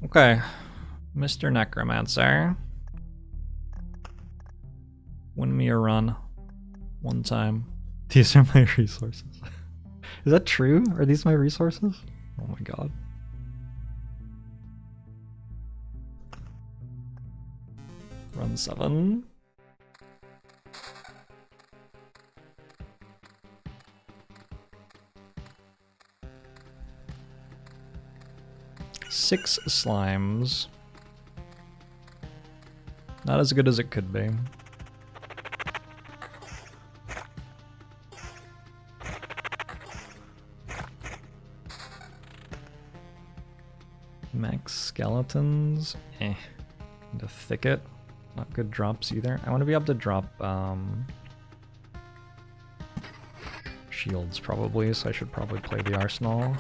Okay, Mr. Necromancer. Win me a run. One time. These are my resources. Is that true? Are these my resources? Oh my god. Run 7. Six slimes. Not as good as it could be. Max skeletons. The thicket. Not good drops either. I want to be able to drop shields probably, so I should probably play the arsenal.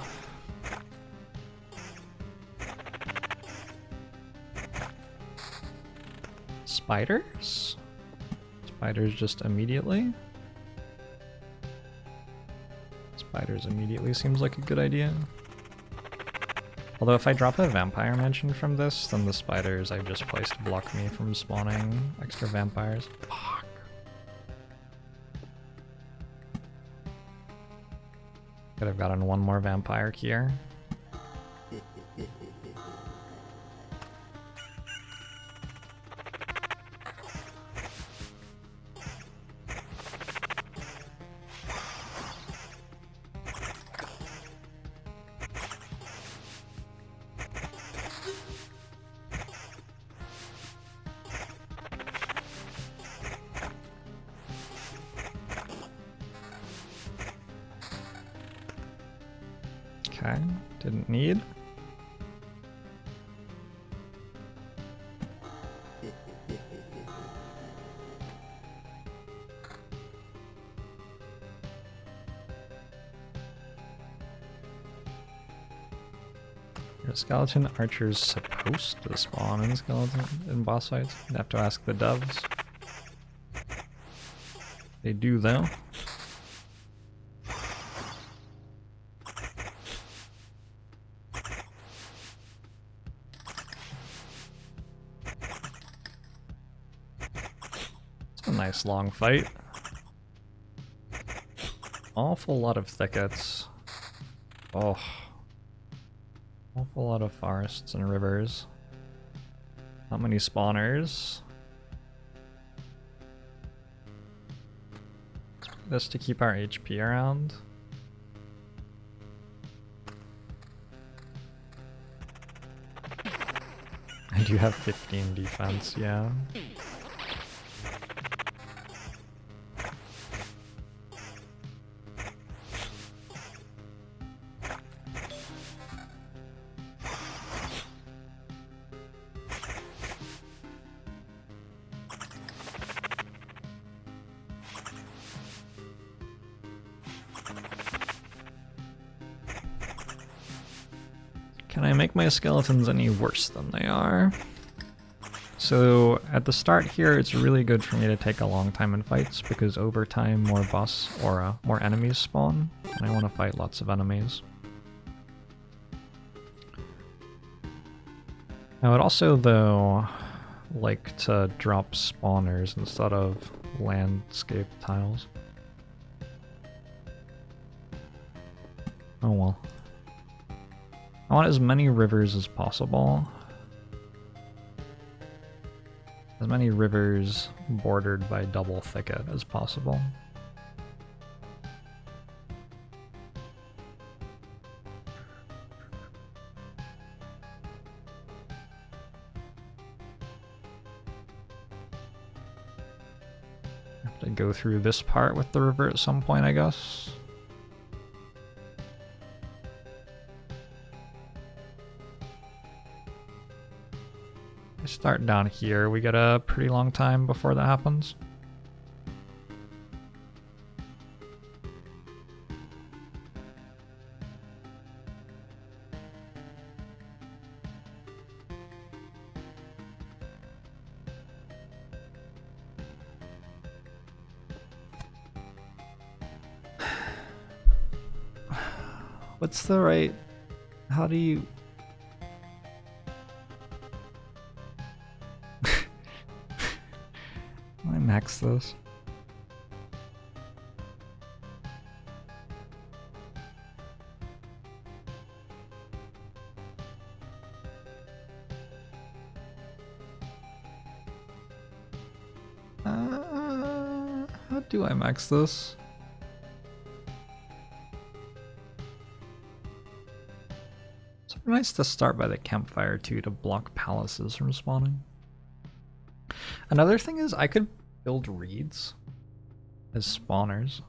Spiders? Spiders just immediately? Spiders immediately seems like a good idea. Although if I drop a vampire mansion from this, then the spiders I've just placed block me from spawning extra vampires. Fuck. Could have gotten one more vampire here. Okay, didn't need. Are skeleton archers supposed to spawn in skeleton in boss fights? I'd have to ask the devs. They do though. Nice long fight. Awful lot of thickets. Oh. Awful lot of forests and rivers. Not many spawners. This to keep our HP around. I do have 15 defense, yeah. Can I make my skeletons any worse than they are? So at the start here, it's really good for me to take a long time in fights because over time more boss or more enemies spawn, and I want to fight lots of enemies. I would also, though, like to drop spawners instead of landscape tiles. Oh well. I want as many rivers as possible. As many rivers bordered by double thicket as possible. Have to go through this part with the river at some point, I guess. Start down here, we get a pretty long time before that happens. What's the right... How do you... max this? How do I max this? It's nice to start by the campfire too to block palaces from spawning. Another thing is I could build reeds as spawners.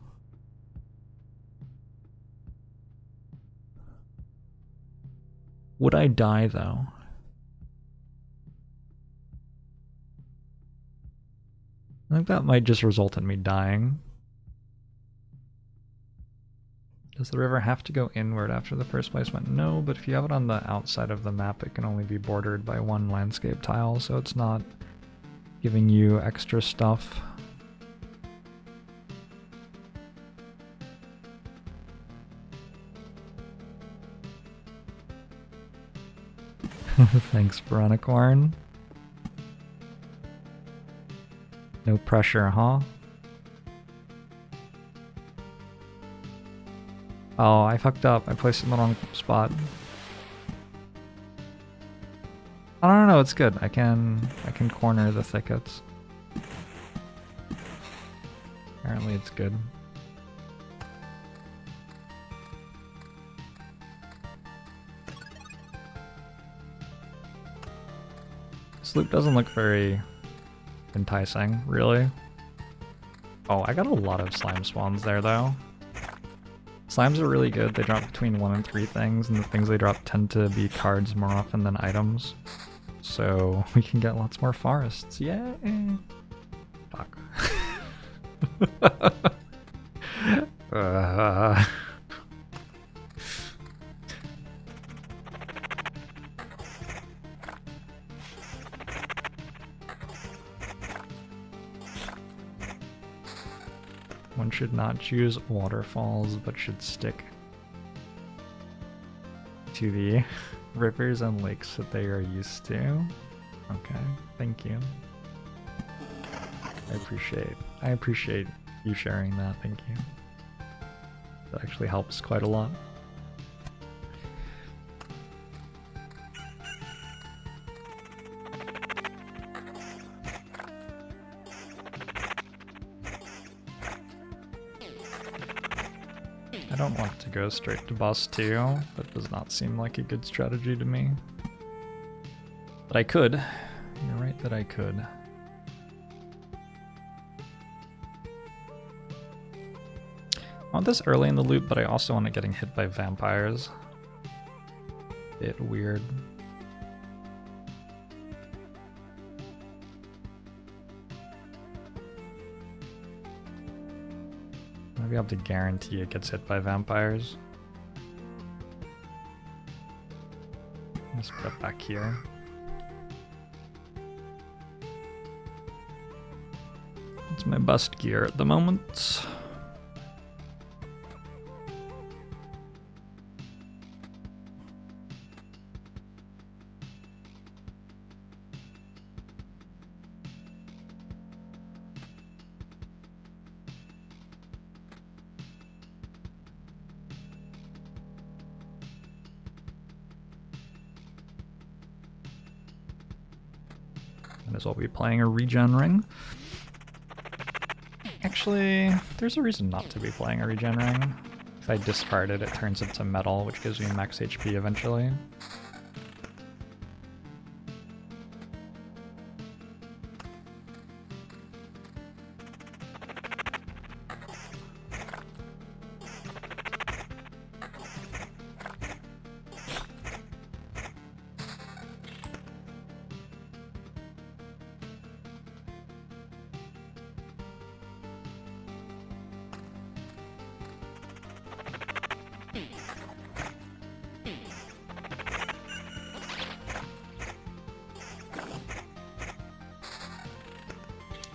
Would I die though? I think that might just result in me dying. Does the river have to go inward after the first placement? No, but if you have it on the outside of the map, it can only be bordered by one landscape tile, so it's not giving you extra stuff. Thanks, Veronicorn. No pressure, huh? Oh, I fucked up. I placed it in the wrong spot. I don't know, it's good. I can corner the thickets. Apparently it's good. This loop doesn't look very enticing, really. Oh, I got a lot of slime spawns there, though. Slimes are really good. They drop between 1 and 3 things, and the things they drop tend to be cards more often than items. So we can get lots more forests. Yay! Fuck. One should not choose waterfalls, but should stick to the rivers and lakes that they are used to. Okay, thank you. I appreciate you sharing that, thank you. That actually helps quite a lot. I don't want to go straight to boss 2. That does not seem like a good strategy to me. But I could. You're right that I could. I want this early in the loop, but I also want it getting hit by vampires. Bit weird. Maybe I'll have to guarantee it gets hit by vampires. Let's put it back here. It's my best gear at the moment. Might as well be playing a regen ring. Actually, there's a reason not to be playing a regen ring. If I discard it, it turns into metal, which gives me max HP eventually.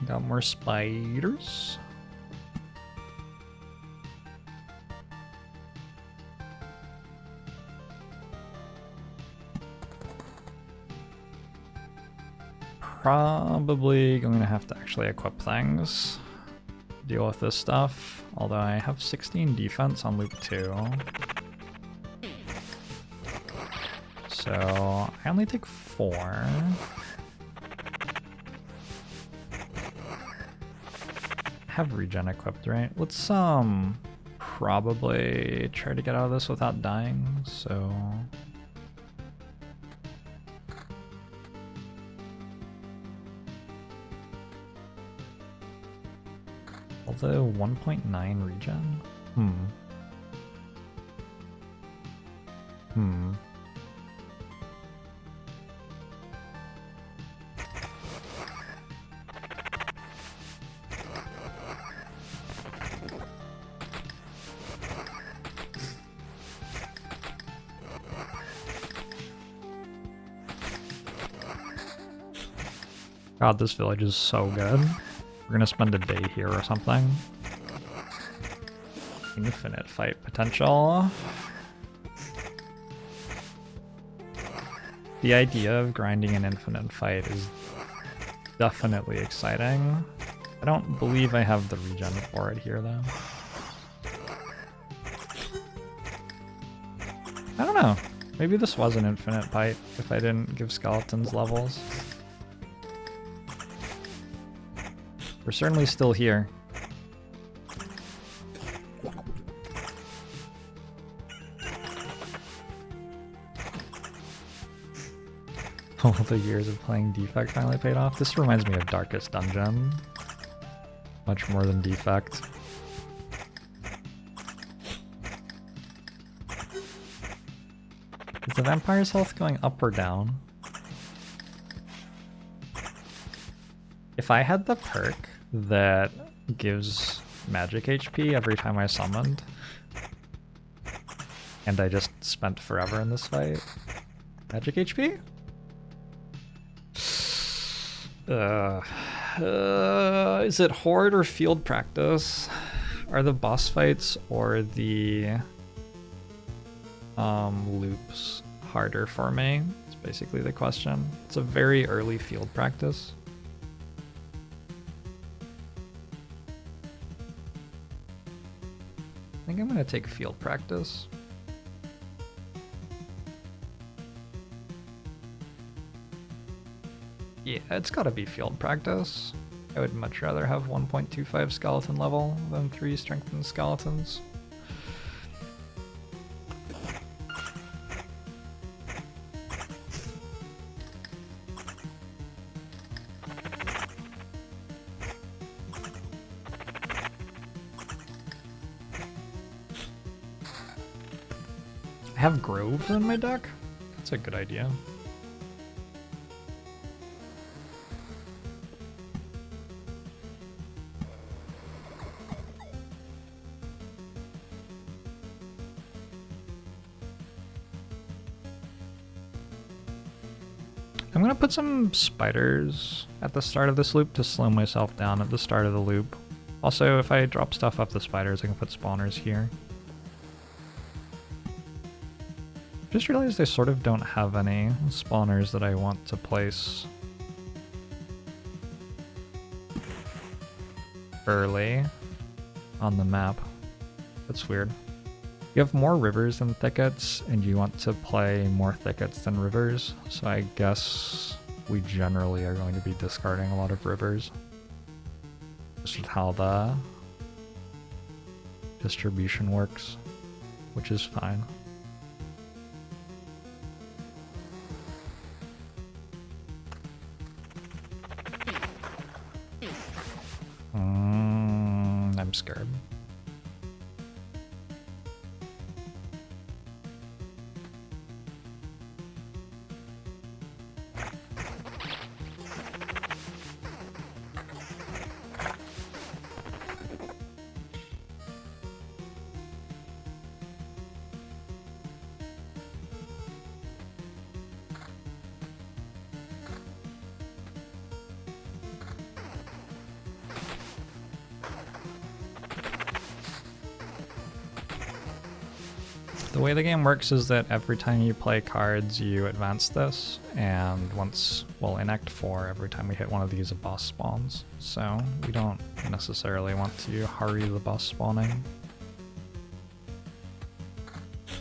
Got more spiders. probably going to have to actually equip things. Deal with this stuff. Although I have 16 defense on loop 2. So I only take 4. Have regen equipped, right? Let's probably try to get out of this without dying, so although 1.9 regen? God, this village is so good. We're gonna spend a day here or something. Infinite fight potential. The idea of grinding an infinite fight is definitely exciting. I don't believe I have the regen for it here, though. I don't know. Maybe this was an infinite fight if I didn't give skeletons levels. We're certainly still here. All the years of playing Defect finally paid off. This reminds me of Darkest Dungeon. Much more than Defect. Is the vampire's health going up or down? If I had the perk that gives magic HP every time I summoned, and I just spent forever in this fight. Magic HP? Is it horde or field practice? Are the boss fights or the loops harder for me? It's basically the question. It's a very early field practice. I think I'm gonna take field practice. Yeah, it's gotta be field practice. I would much rather have 1.25 skeleton level than 3 strengthened skeletons. I have groves in my deck? That's a good idea. I'm gonna put some spiders at the start of this loop to slow myself down at the start of the loop. Also, if I drop stuff off the spiders, I can put spawners here. Just realized I sort of don't have any spawners that I want to place early on the map. That's weird. You have more rivers than thickets, and you want to play more thickets than rivers, so I guess we generally are going to be discarding a lot of rivers. This is how the distribution works, which is fine. I'm scared. The way the game works is that every time you play cards, you advance this, and once, well, in Act 4, every time we hit one of these, a boss spawns. So we don't necessarily want to hurry the boss spawning.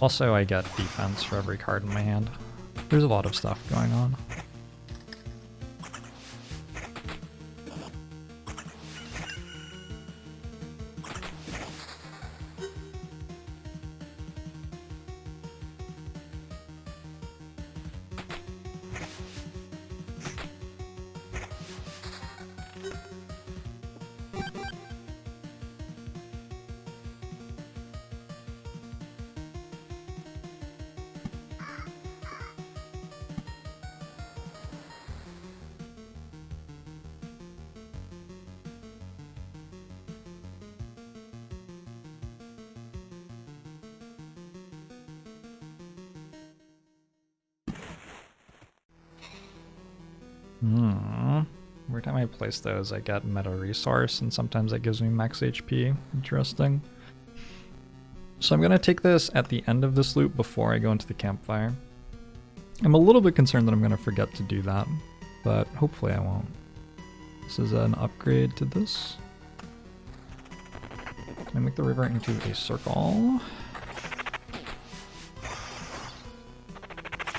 Also, I get defense for every card in my hand. There's a lot of stuff going on. Every time I place those, I get meta resource, and sometimes that gives me max HP. Interesting. So I'm gonna take this at the end of this loop before I go into the campfire. I'm a little bit concerned that I'm gonna forget to do that, but hopefully I won't. This is an upgrade to this. Can I make the river into a circle?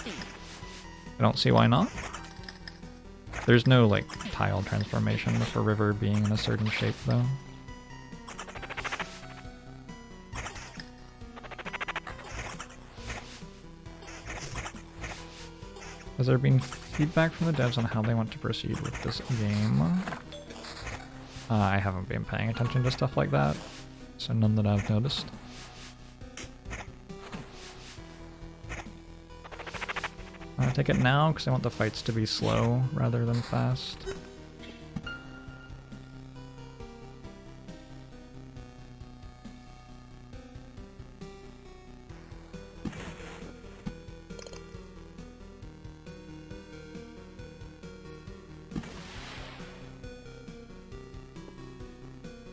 I don't see why not. There's no, like, tile transformation with a river being in a certain shape, though. Has there been feedback from the devs on how they want to proceed with this game? I haven't been paying attention to stuff like that, so none that I've noticed. I'm gonna take it now because I want the fights to be slow rather than fast.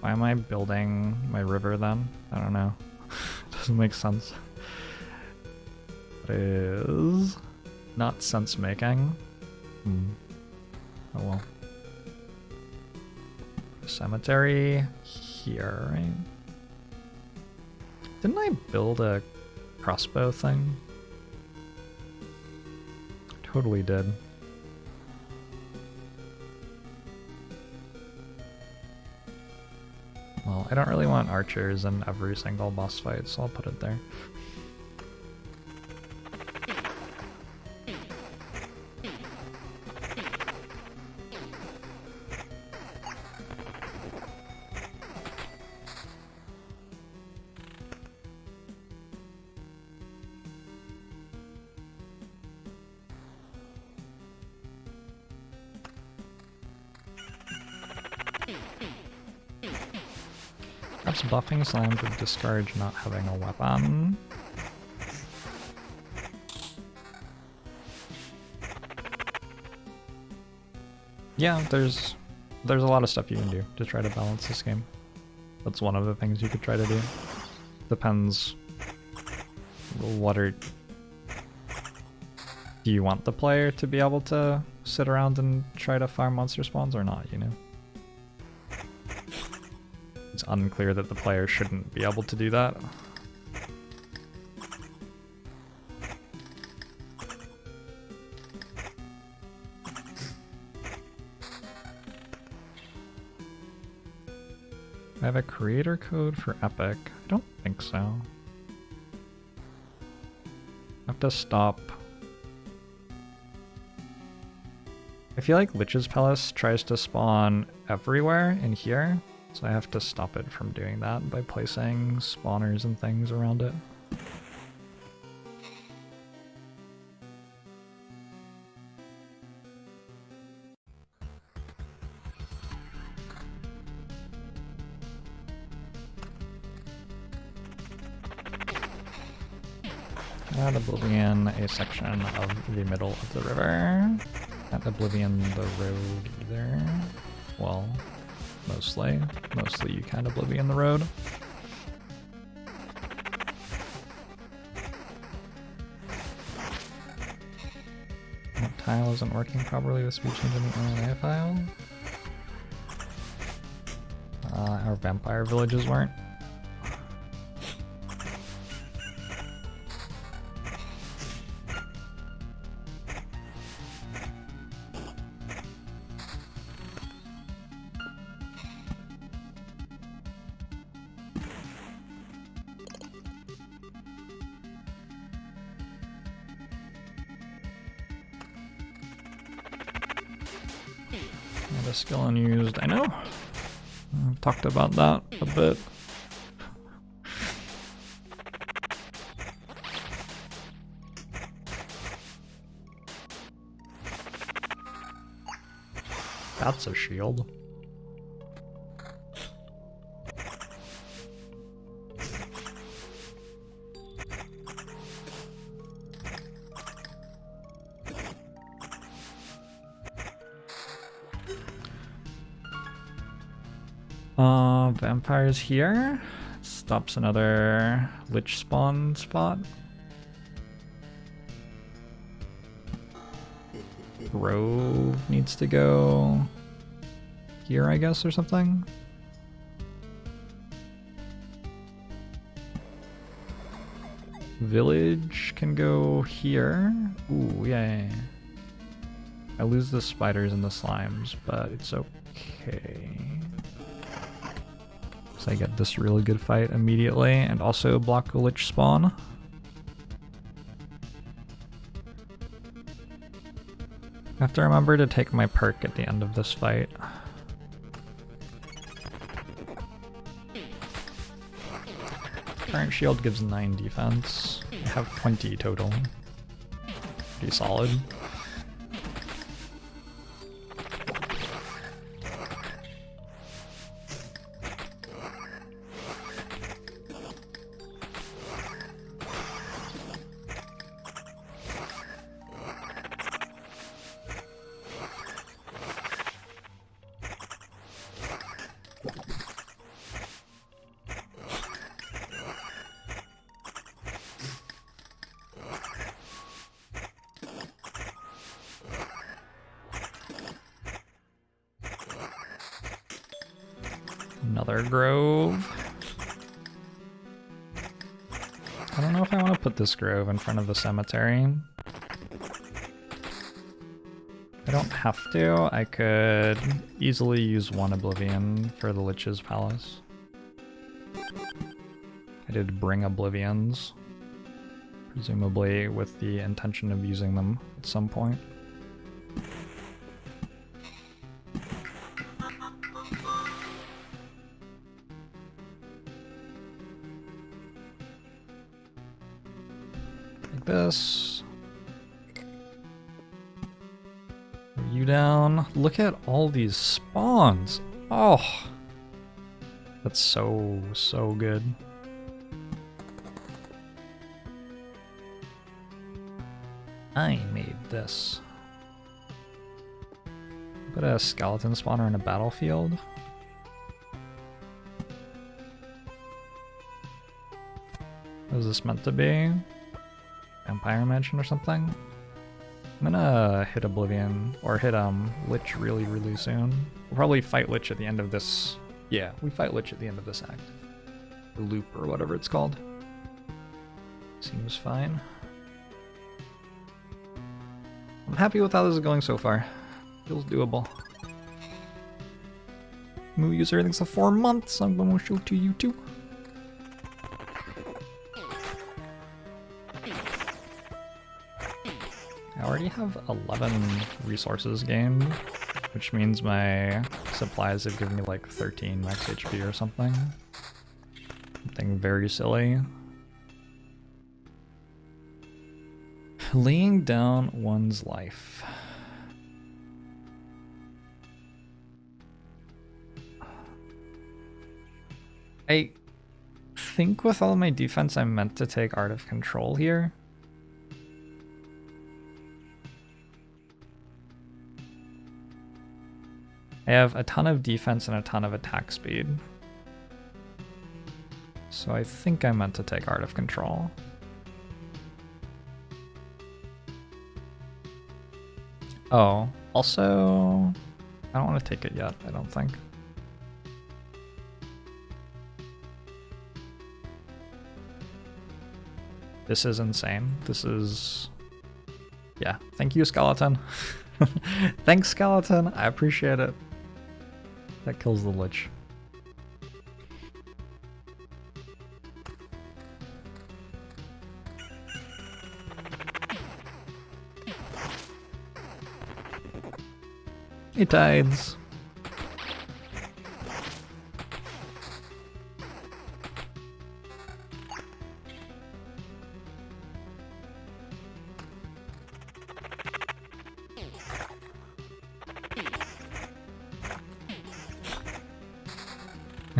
Why am I building my river then? I don't know. Doesn't make sense. It is not sense making. Oh well. Cemetery here, right? Didn't I build a crossbow thing? Totally did. Well, I don't really want archers in every single boss fight, so I'll put it there. Perhaps buffing Slam would discourage not having a weapon. Yeah, there's a lot of stuff you can do to try to balance this game. That's one of the things you could try to do. Depends do you want the player to be able to sit around and try to farm monster spawns or not, you know? It's unclear that the player shouldn't be able to do that. I have a creator code for Epic. I don't think so. I have to stop. I feel like Lich's Palace tries to spawn everywhere in here, so I have to stop it from doing that by placing spawners and things around it. At Oblivion, a section of the middle of the river. At Oblivion, the road either. Well, mostly. Mostly you can't Oblivion the road. tile isn't working properly with speed change in the LNA file. Our vampire villages weren't. A skill unused, I know. I've talked about that a bit. That's a shield. Vampires here. Stops another lich spawn spot. Grove needs to go here, I guess, or something. Village can go here. Ooh, yay. I lose the spiders and the slimes, but it's okay. So I get this really good fight immediately, and also block a lich spawn. I have to remember to take my perk at the end of this fight. Current shield gives 9 defense. I have 20 total. Pretty solid. Another grove. I don't know if I want to put this grove in front of the cemetery. I don't have to. I could easily use one Oblivion for the Lich's Palace. I did bring Oblivions, presumably with the intention of using them at some point. This. You down. Look at all these spawns. Oh, that's so good. I made this. Put a skeleton spawner in a battlefield. What is this meant to be? Vampire Mansion or something? I'm gonna hit Oblivion, or hit Lich really soon. We'll probably fight Lich at the end of this. Yeah, we fight Lich at the end of this act. The loop, or whatever it's called. Seems fine. I'm happy with how this is going so far. Feels doable. Movie user everything's for 4 months, I'm gonna show to you too. I already have 11 resources gained, which means my supplies have given me like 13 max HP or something. Something very silly. Laying down one's life. I think with all my defense I'm meant to take Art of Control here. I have a ton of defense and a ton of attack speed. So I think I'm meant to take Art of Control. Oh, also, I don't want to take it yet, I don't think. This is insane. This is... Yeah, thank you, Skeleton. Thanks, Skeleton. I appreciate it. That kills the Lich. Hey, Tides.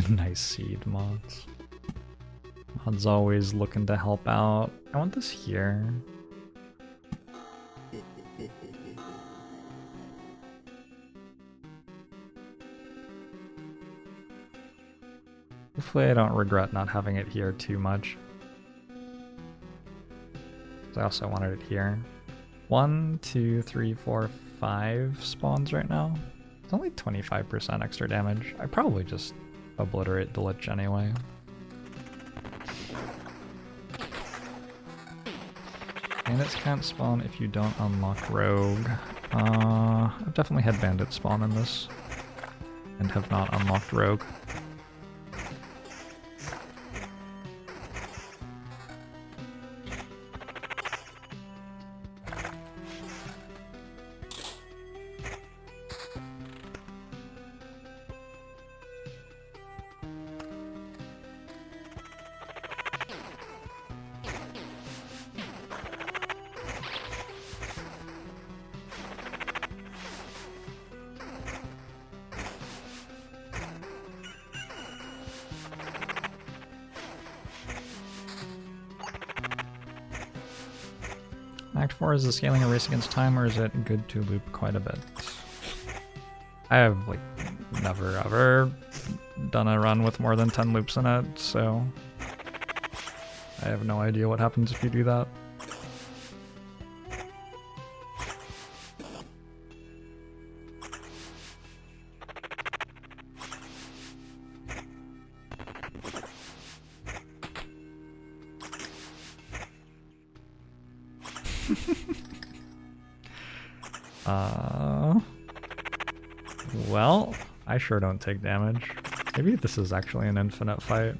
Nice seed, mods. Mods always looking to help out. I want this here. Hopefully I don't regret not having it here too much. I also wanted it here. 1, 2, 3, 4, 5 spawns right now. It's only 25% extra damage. I probably just obliterate the Lich anyway. Bandits can't spawn if you don't unlock Rogue. I've definitely had bandits spawn in this and have not unlocked Rogue. Act 4, is the scaling a race against time, or is it good to loop quite a bit? I have, like, never ever done a run with more than 10 loops in it, so I have no idea what happens if you do that. Well, I sure don't take damage. Maybe this is actually an infinite fight.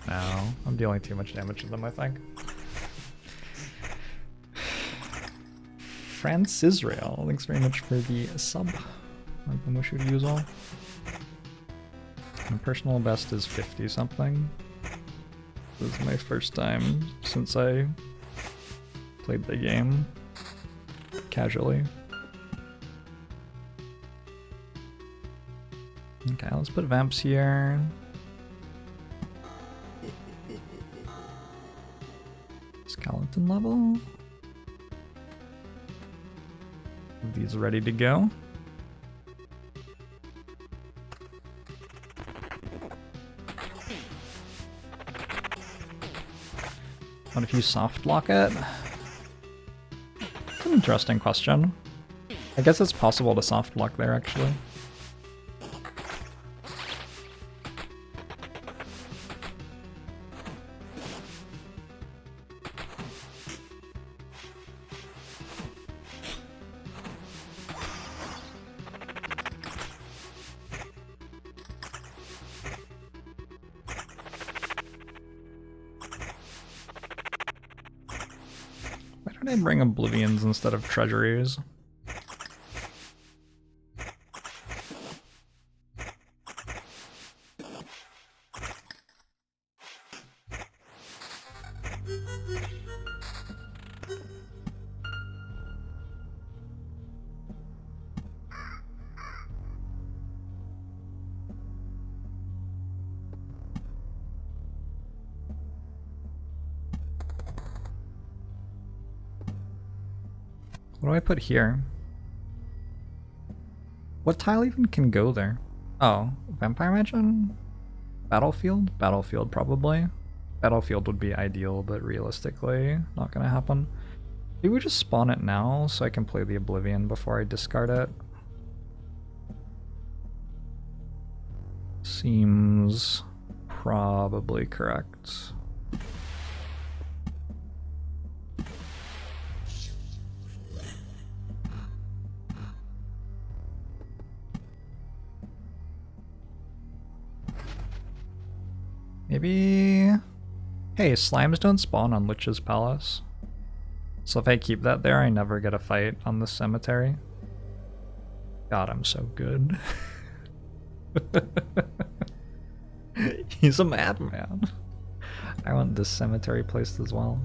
No, I'm dealing too much damage to them, I think. France Israel, thanks very much for the sub. I've been wishing to use all. My personal best is 50 something. This is my first time since I played the game casually. Okay, let's put Vamps here. Skeleton level. These ready to go. What if you soft lock it? It's an interesting question. I guess it's possible to soft lock there actually. I bring Oblivions instead of Treasuries? What do I put here? What tile even can go there? Oh, Vampire Mansion? Battlefield? Battlefield, probably. Battlefield would be ideal, but realistically, not gonna happen. Maybe we just spawn it now so I can play the Oblivion before I discard it. Seems probably correct. Maybe... Hey, slimes don't spawn on Lich's Palace. So if I keep that there, I never get a fight on the cemetery. God, I'm so good. He's a madman. I want this cemetery placed as well.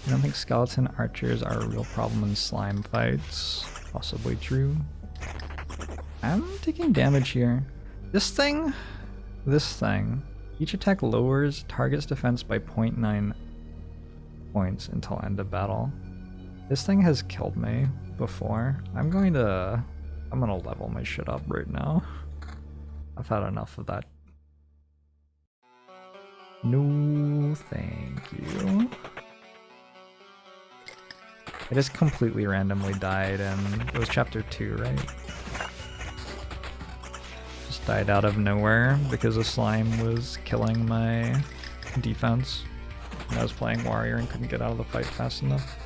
I don't think skeleton archers are a real problem in slime fights. Possibly true. I'm taking damage here. This thing, each attack lowers target's defense by 0.9 points until end of battle. This thing has killed me before. I'm gonna level my shit up right now. I've had enough of that. No, thank you. I just completely randomly died, and it was chapter 2, right? Just died out of nowhere because a slime was killing my defense. And I was playing warrior and couldn't get out of the fight fast enough.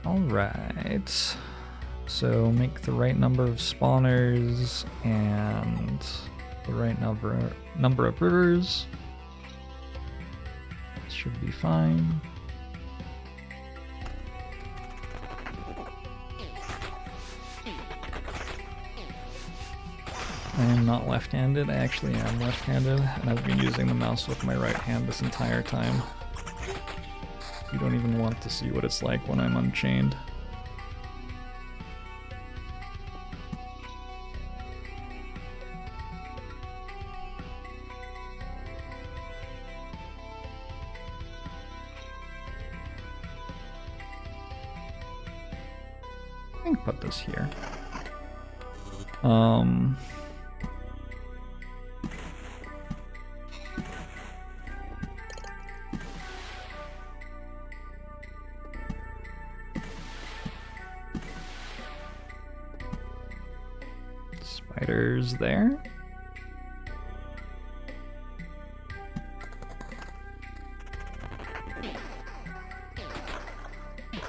Alright. So make the right number of spawners and the right number of rivers. Should be fine. I am not left-handed. I actually am left-handed, and I've been using the mouse with my right hand this entire time. You don't even want to see what it's like when I'm unchained. I can put this here. Spiders there.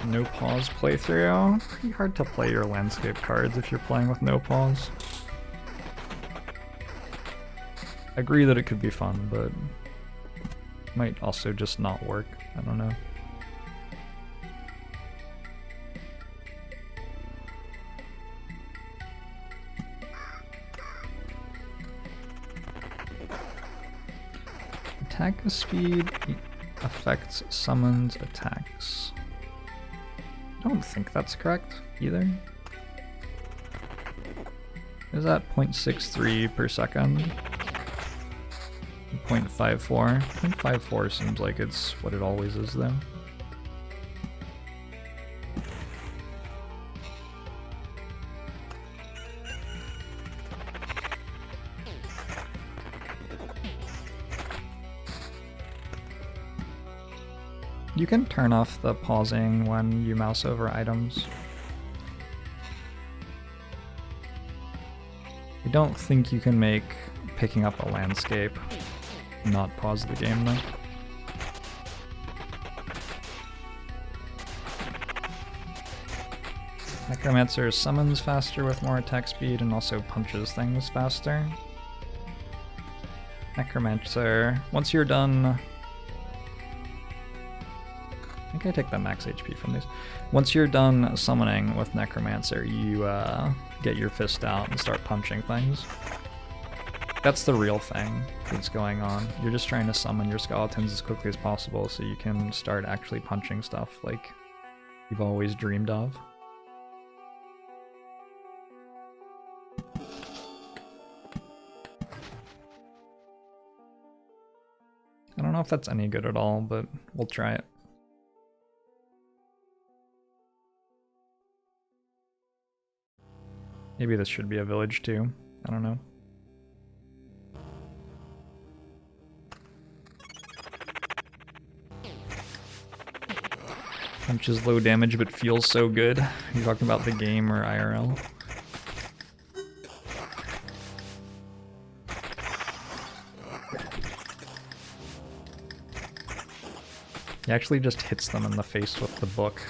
No pause playthrough. Pretty hard to play your landscape cards if you're playing with no pause. I agree that it could be fun, but might also just not work. I don't know. Attack speed affects summons attacks. I don't think that's correct either. Is that 0.63 per second? 0.54? 0.54 seems like it's what it always is though. You can turn off the pausing when you mouse over items. I don't think you can make picking up a landscape not pause the game though. Necromancer summons faster with more attack speed and also punches things faster. Necromancer, once you're done... I think I take the max HP from these. Once you're done summoning with Necromancer, you get your fist out and start punching things. that's the real thing that's going on. You're just trying to summon your skeletons as quickly as possible so you can start actually punching stuff like you've always dreamed of. I don't know if that's any good at all, but we'll try it. Maybe this should be a village too. I don't know. Punch is low damage but feels so good. You talking about the game or IRL? He actually just hits them in the face with the book.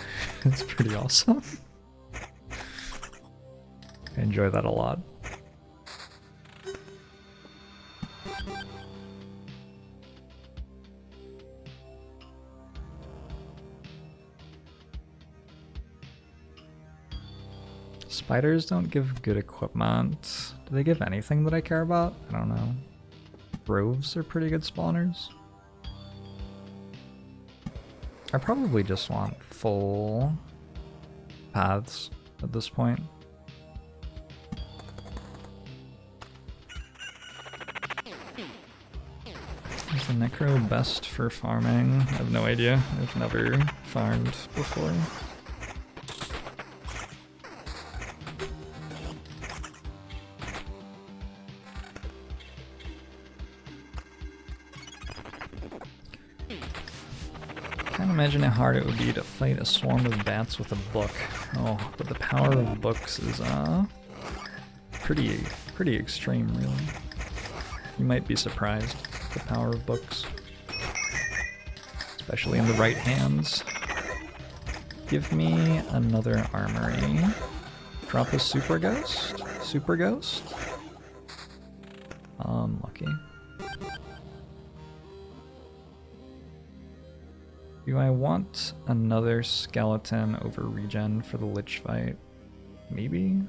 It's pretty awesome. I enjoy that a lot. Spiders don't give good equipment. Do they give anything that I care about? I don't know. Groves are pretty good spawners. I probably just want full paths at this point. Is the Necro best for farming? I have no idea. I've never farmed before. Can't imagine how hard it would be to fight a swarm of bats with a book. Oh, but the power of books is pretty extreme, really. You might be surprised at the power of books, especially in the right hands. Give me another armory. Drop a super ghost. Super ghost. Unlucky. Do I want another skeleton over regen for the Lich fight? Maybe?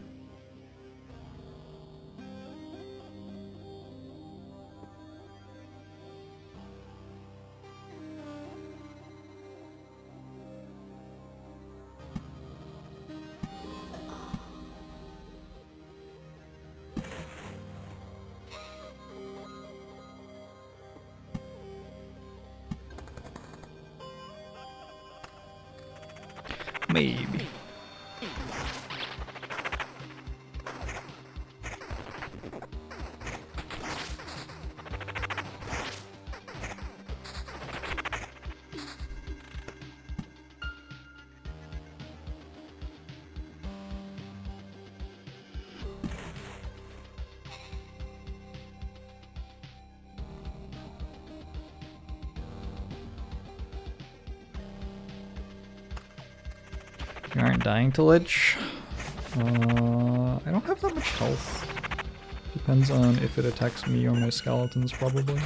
Maybe. You aren't dying to Lich. I don't have that much health. Depends on if it attacks me or my skeletons, probably.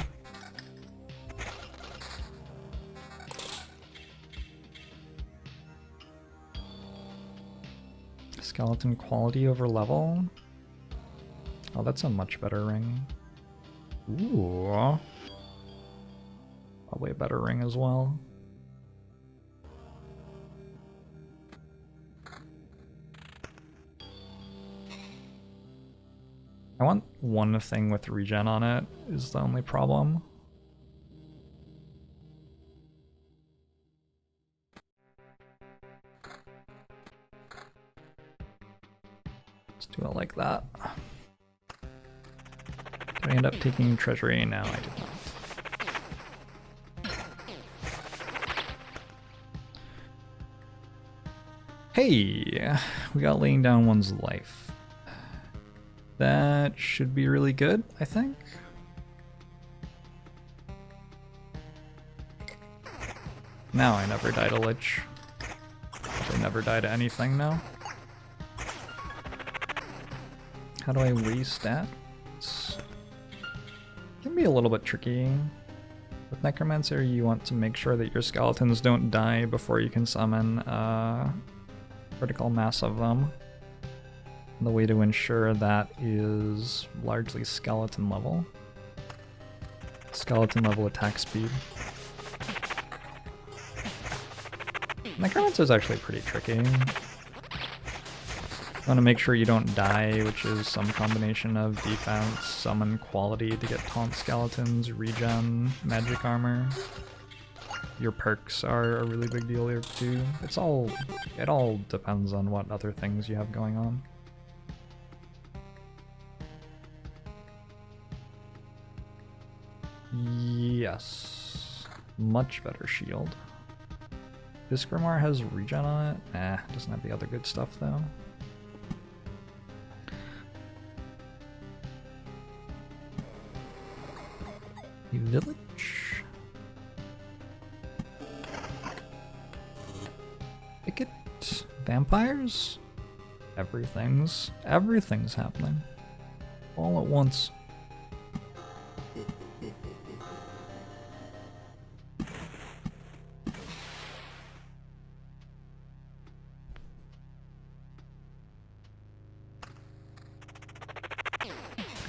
Skeleton quality over level. Oh, that's a much better ring. Ooh. Probably a better ring as well. I want one thing with regen on it, is the only problem. Let's do it like that. Did I end up taking treasury? No, I did not. Hey! We got laying down one's life. That should be really good, I think. Now I never die to Lich. I never die to anything now. How do I waste that? It can be a little bit tricky. With Necromancer, you want to make sure that your skeletons don't die before you can summon a critical mass of them. The way to ensure that is largely skeleton level. Skeleton level attack speed. Necromancer is actually pretty tricky. You want to make sure you don't die, which is some combination of defense, summon quality to get taunt skeletons, regen, magic armor. Your perks are a really big deal here too. It all depends on what other things you have going on. Yes. Much better shield. This Grimoire has regen on it? Nah, doesn't have the other good stuff though. Village? Picket? Vampires? Everything's happening. All at once.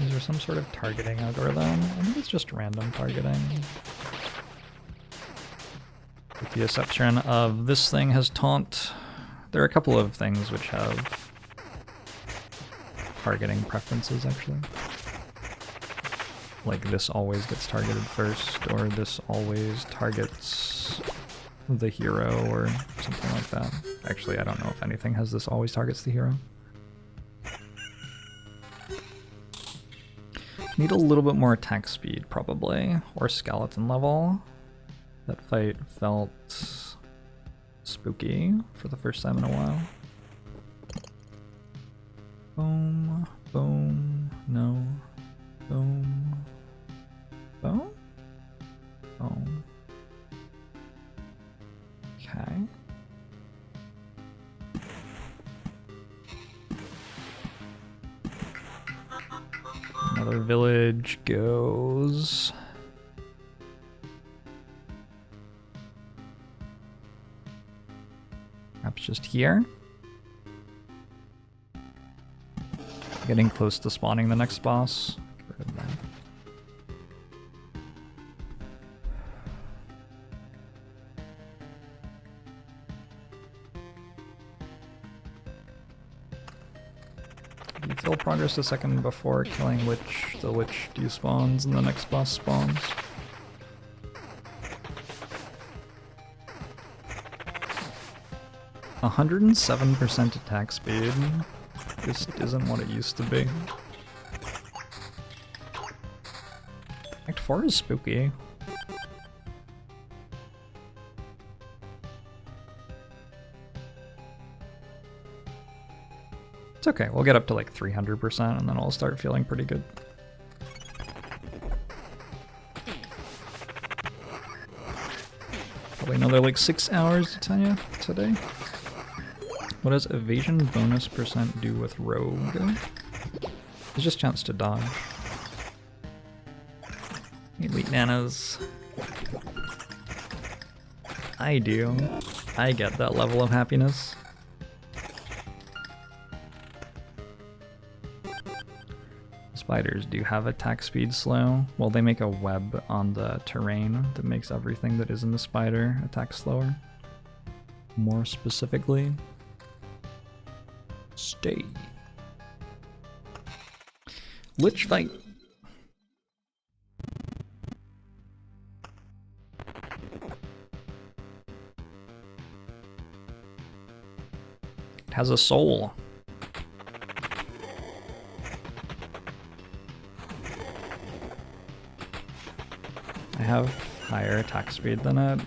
Is there some sort of targeting algorithm? I think it's just random targeting. With the exception of this thing has taunt. There are a couple of things which have targeting preferences actually. Like this always gets targeted first, or this always targets the hero, or something like that. Actually, I don't know if anything has this always targets the hero. Need a little bit more attack speed, probably, or skeleton level. That fight felt spooky for the first time in a while. Boom, boom, no, boom, boom, boom. Okay. Another village goes. Perhaps just here. Getting close to spawning the next boss. Get rid of that. You fill progress a second before killing the witch despawns and the next boss spawns. A 107% attack speed just isn't what it used to be. Act 4 is spooky. It's okay, we'll get up to like 300% and then I'll start feeling pretty good. Probably another like 6 hours to Tanya today. What does evasion bonus % do with rogue? It's just chance to dodge. Elite nanas. I do. I get that level of happiness. Spiders do have attack speed slow. Well, they make a web on the terrain that makes everything that is in the spider attack slower. More specifically, stay. Lich fight. It has a soul. I have higher attack speed than it.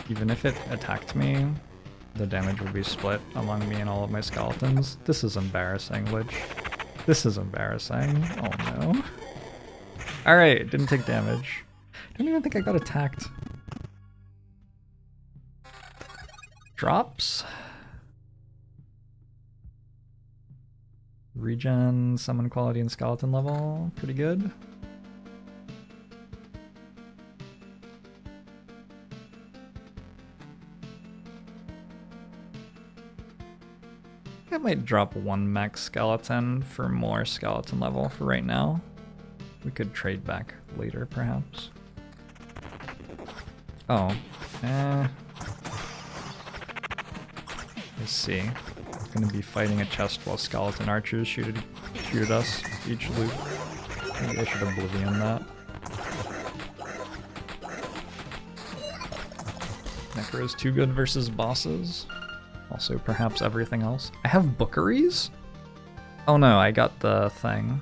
Even if it attacked me, the damage would be split among me and all of my skeletons. This is embarrassing, Lich. This is embarrassing. Oh no. Alright, didn't take damage. I don't even think I got attacked. Drops. Regen, summon quality, and skeleton level. Pretty good. I might drop one max skeleton for more skeleton level for right now. We could trade back later, perhaps. Oh, I see. We're gonna be fighting a chest while skeleton archers shoot at us each loop. Maybe I should oblivion that. Necro is too good versus bosses. Also, perhaps everything else. I have bookeries? Oh no, I got the thing.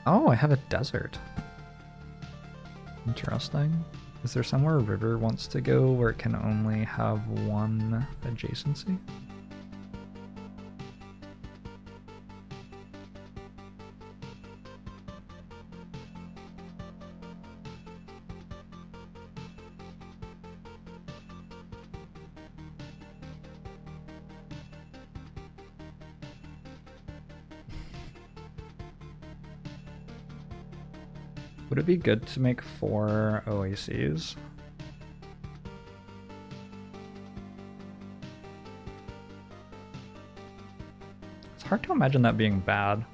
Oh, I have a desert. Interesting. Is there somewhere a river wants to go where it can only have one adjacency? Would it be good to make 4 oases? It's hard to imagine that being bad.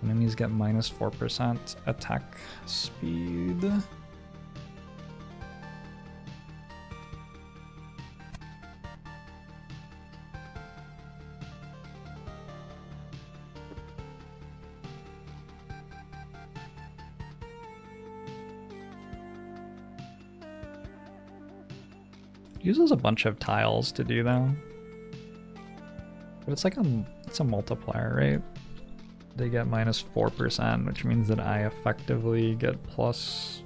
Enemies get minus 4% attack speed. It uses a bunch of tiles to do that. But it's like it's a multiplier, right? They get minus 4%, which means that I effectively get plus...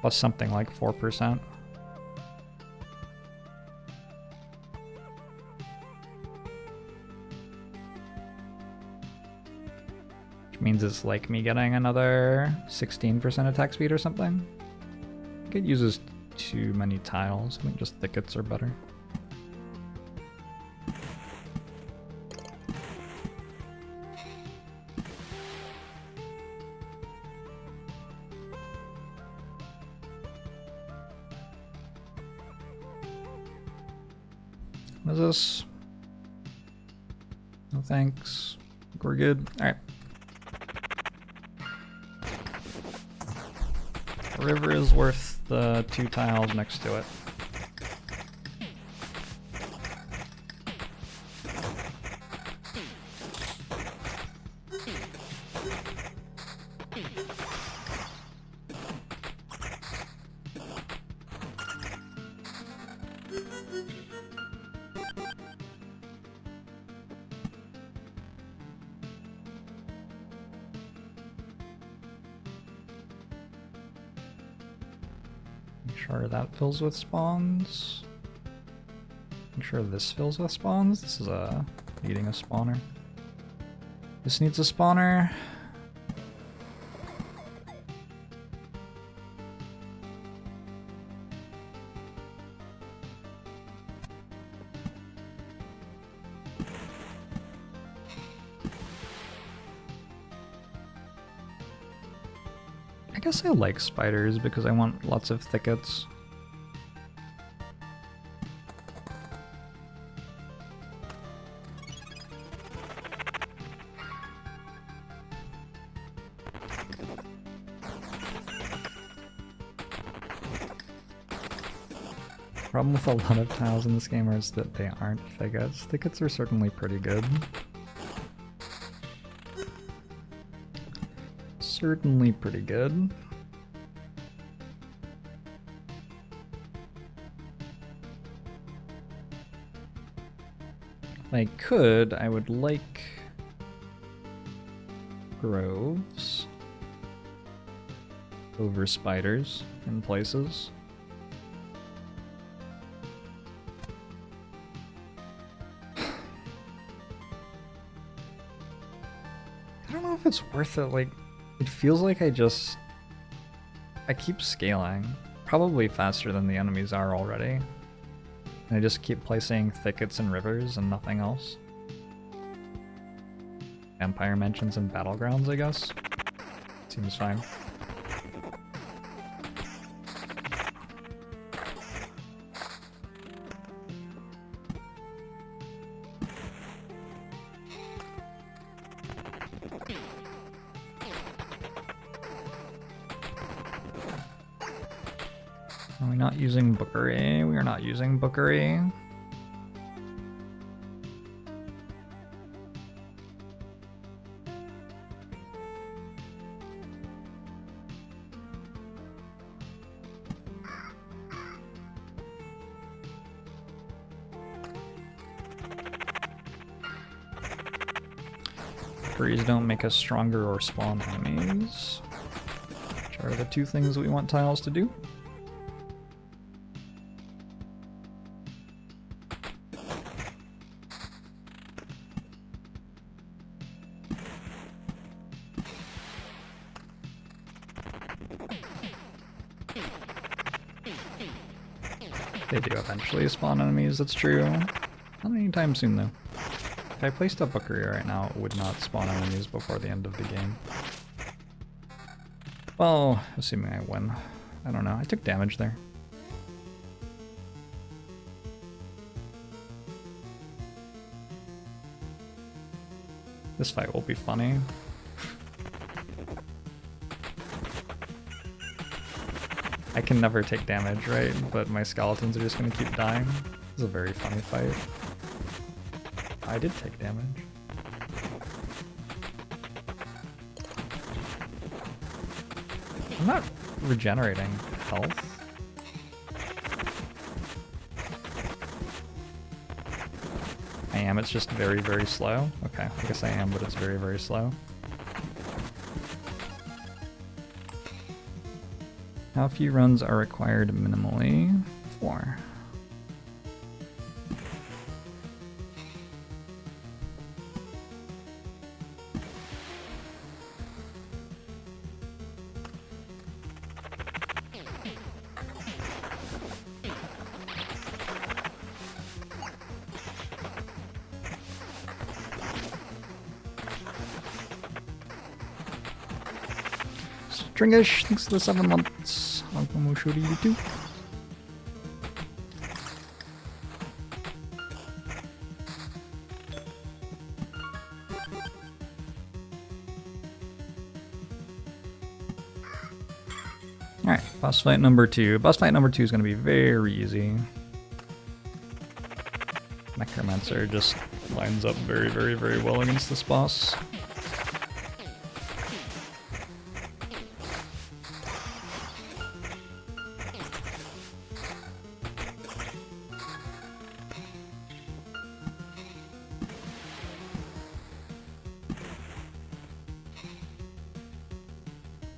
plus something like 4%. Means it's like me getting another 16% attack speed or something. I think it uses too many tiles. I think just thickets are better. What is this? No thanks. I think we're good. Alright. River is worth the 2 tiles next to it. Make sure that fills with spawns. Make sure this fills with spawns. This is needing a spawner. This needs a spawner. I guess I like spiders because I want lots of thickets. Problem with a lot of tiles in this game is that they aren't thickets. Thickets are certainly pretty good. Certainly pretty good. If I could, I would like groves over spiders in places. I don't know if it's worth it, like, it feels like I keep scaling, probably faster than the enemies are already. And I just keep placing thickets and rivers and nothing else. Vampire mansions and battlegrounds, I guess. Seems fine. Are we not using Bookery? We are not using Bookery. Bookeries don't make us stronger or spawn enemies, which are the two things we want tiles to do. They do eventually spawn enemies, that's true. Not anytime soon though. If I placed a Bookery right now, it would not spawn enemies before the end of the game. Well, assuming I win. I don't know, I took damage there. This fight will be funny. I can never take damage, right? But my skeletons are just gonna keep dying. This is a very funny fight. I did take damage. I'm not regenerating health. I am, it's just very, very slow. Okay, I guess I am, but it's very, very slow. How few runs are required minimally? 4. Stringish, thanks for the 7 months. Welcome to you too. Alright, boss fight number 2. Boss fight number 2 is going to be very easy. Necromancer just lines up very, very, very well against this boss.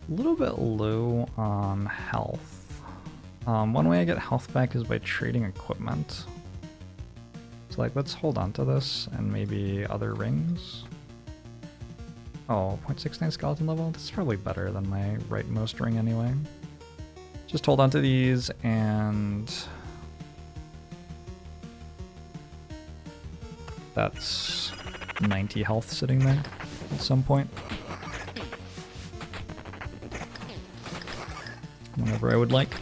A little bit low on health. One way I get health back is by trading equipment. So like, let's hold on to this and maybe other rings. Oh, 0.69 skeleton level? This is probably better than my rightmost ring anyway. Just hold on to these and... that's 90 health sitting there at some point. Whenever I would like.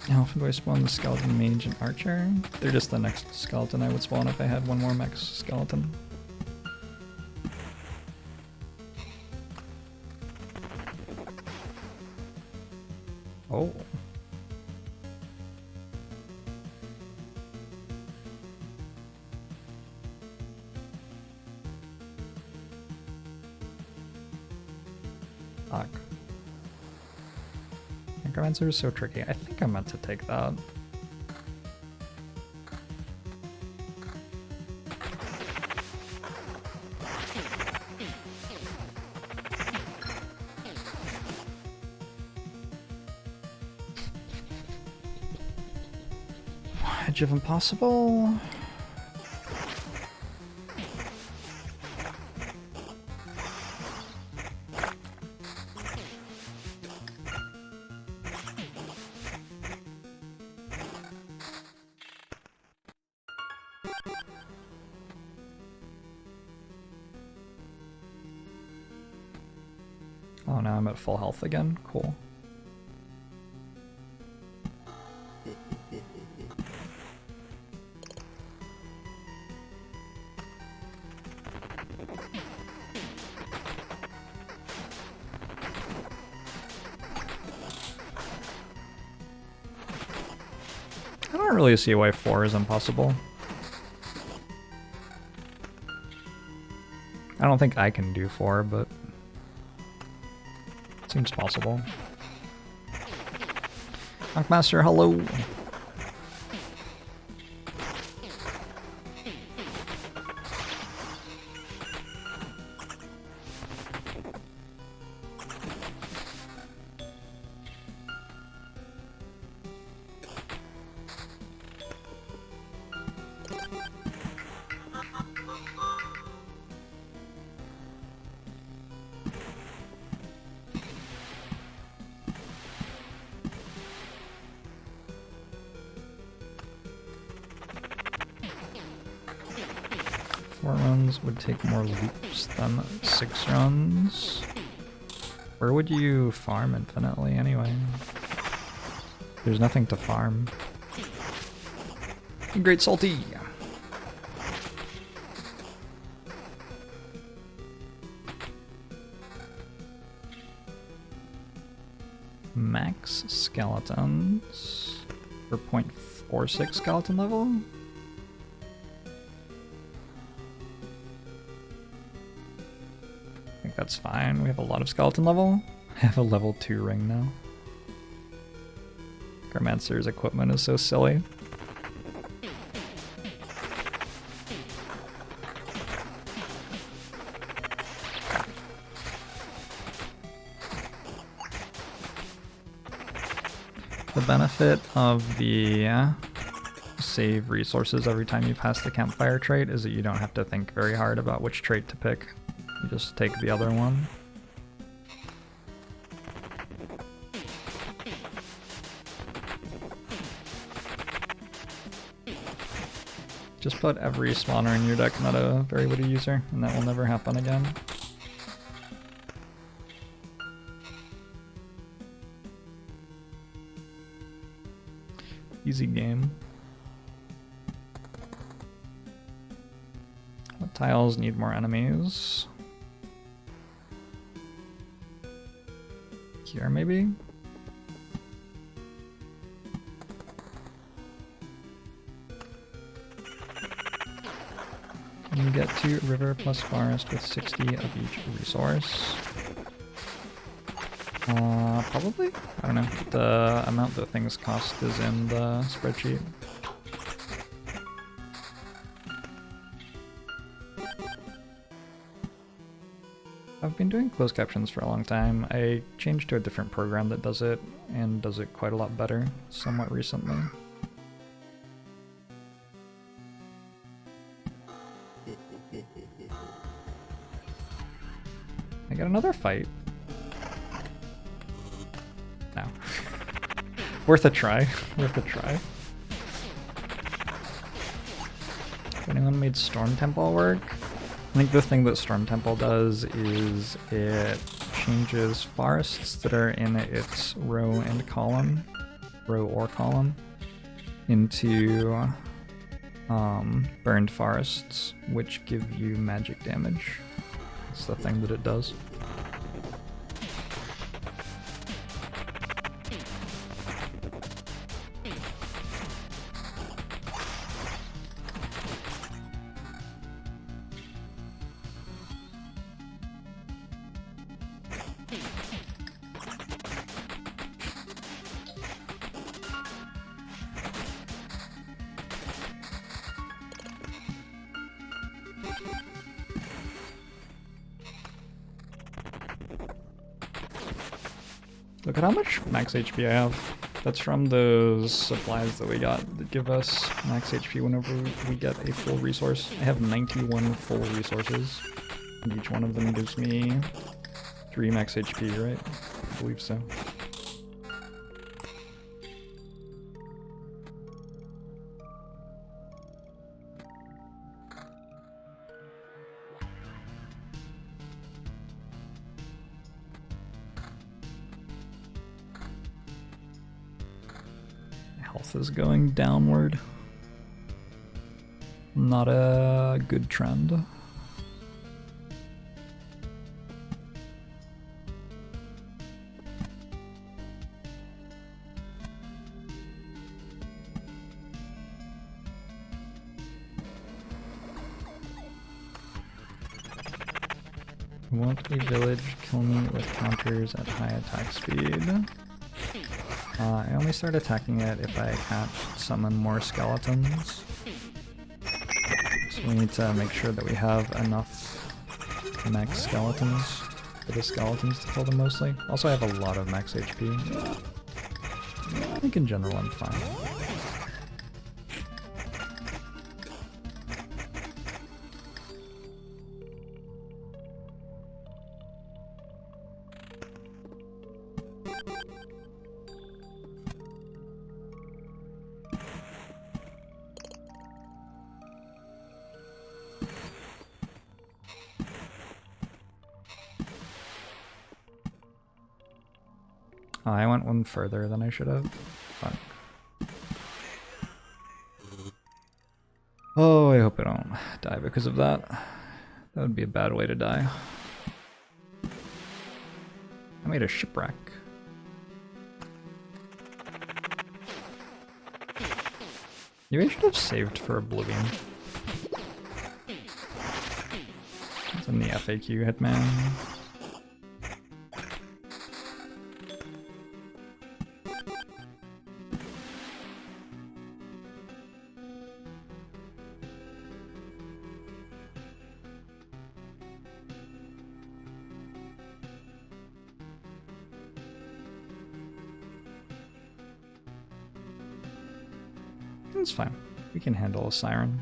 How often do I spawn the skeleton, mage, and archer? They're just the next skeleton I would spawn if I had one more mech skeleton. Oh. Fuck. Necromancer is so tricky. I think I meant to take that. Edge of Impossible. Oh, now I'm at full health again. Cool. I don't really see why 4 is impossible. I don't think I can do 4, but it seems possible. Monkmaster, hello! Would take more loops than 6 runs. Where would you farm infinitely anyway? There's nothing to farm. Great Salty! Max skeletons for 0.46 skeleton level? That's fine. We have a lot of skeleton level. I have a level 2 ring now. Garmancer's equipment is so silly. The benefit of the save resources every time you pass the campfire trait is that you don't have to think very hard about which trait to pick. You just take the other one. Just put every spawner in your deck not a very witty user, and that will never happen again. Easy game. What tiles need more enemies? Here, maybe? You get to river plus forest with 60 of each resource. Probably? I don't know. The amount that things cost is in the spreadsheet. I've been doing closed captions for a long time. I changed to a different program that does it, and does it quite a lot better somewhat recently. I got another fight. No. Worth a try. Worth a try. If anyone made Storm Temple work? I think the thing that Storm Temple does is it changes forests that are in its row and column, row or column, into burned forests, which give you magic damage. That's the thing that it does. Look at how much max HP I have. That's from those supplies that we got that give us max HP whenever we get a full resource. I have 91 full resources, and each one of them gives me 3 max HP, right? I believe so. Health is going downward. Not a good trend. Won't a village kill me with counters at high attack speed? I only start attacking it if I can't summon more skeletons. So we need to make sure that we have enough max skeletons for the skeletons to kill them mostly. Also, I have a lot of max HP. I think in general I'm fine. Oh, I went one further than I should have. Fuck. Oh, I hope I don't die because of that. That would be a bad way to die. I made a shipwreck. Maybe I should have saved for Oblivion. It's in the FAQ, Hitman. It's fine. We can handle a siren.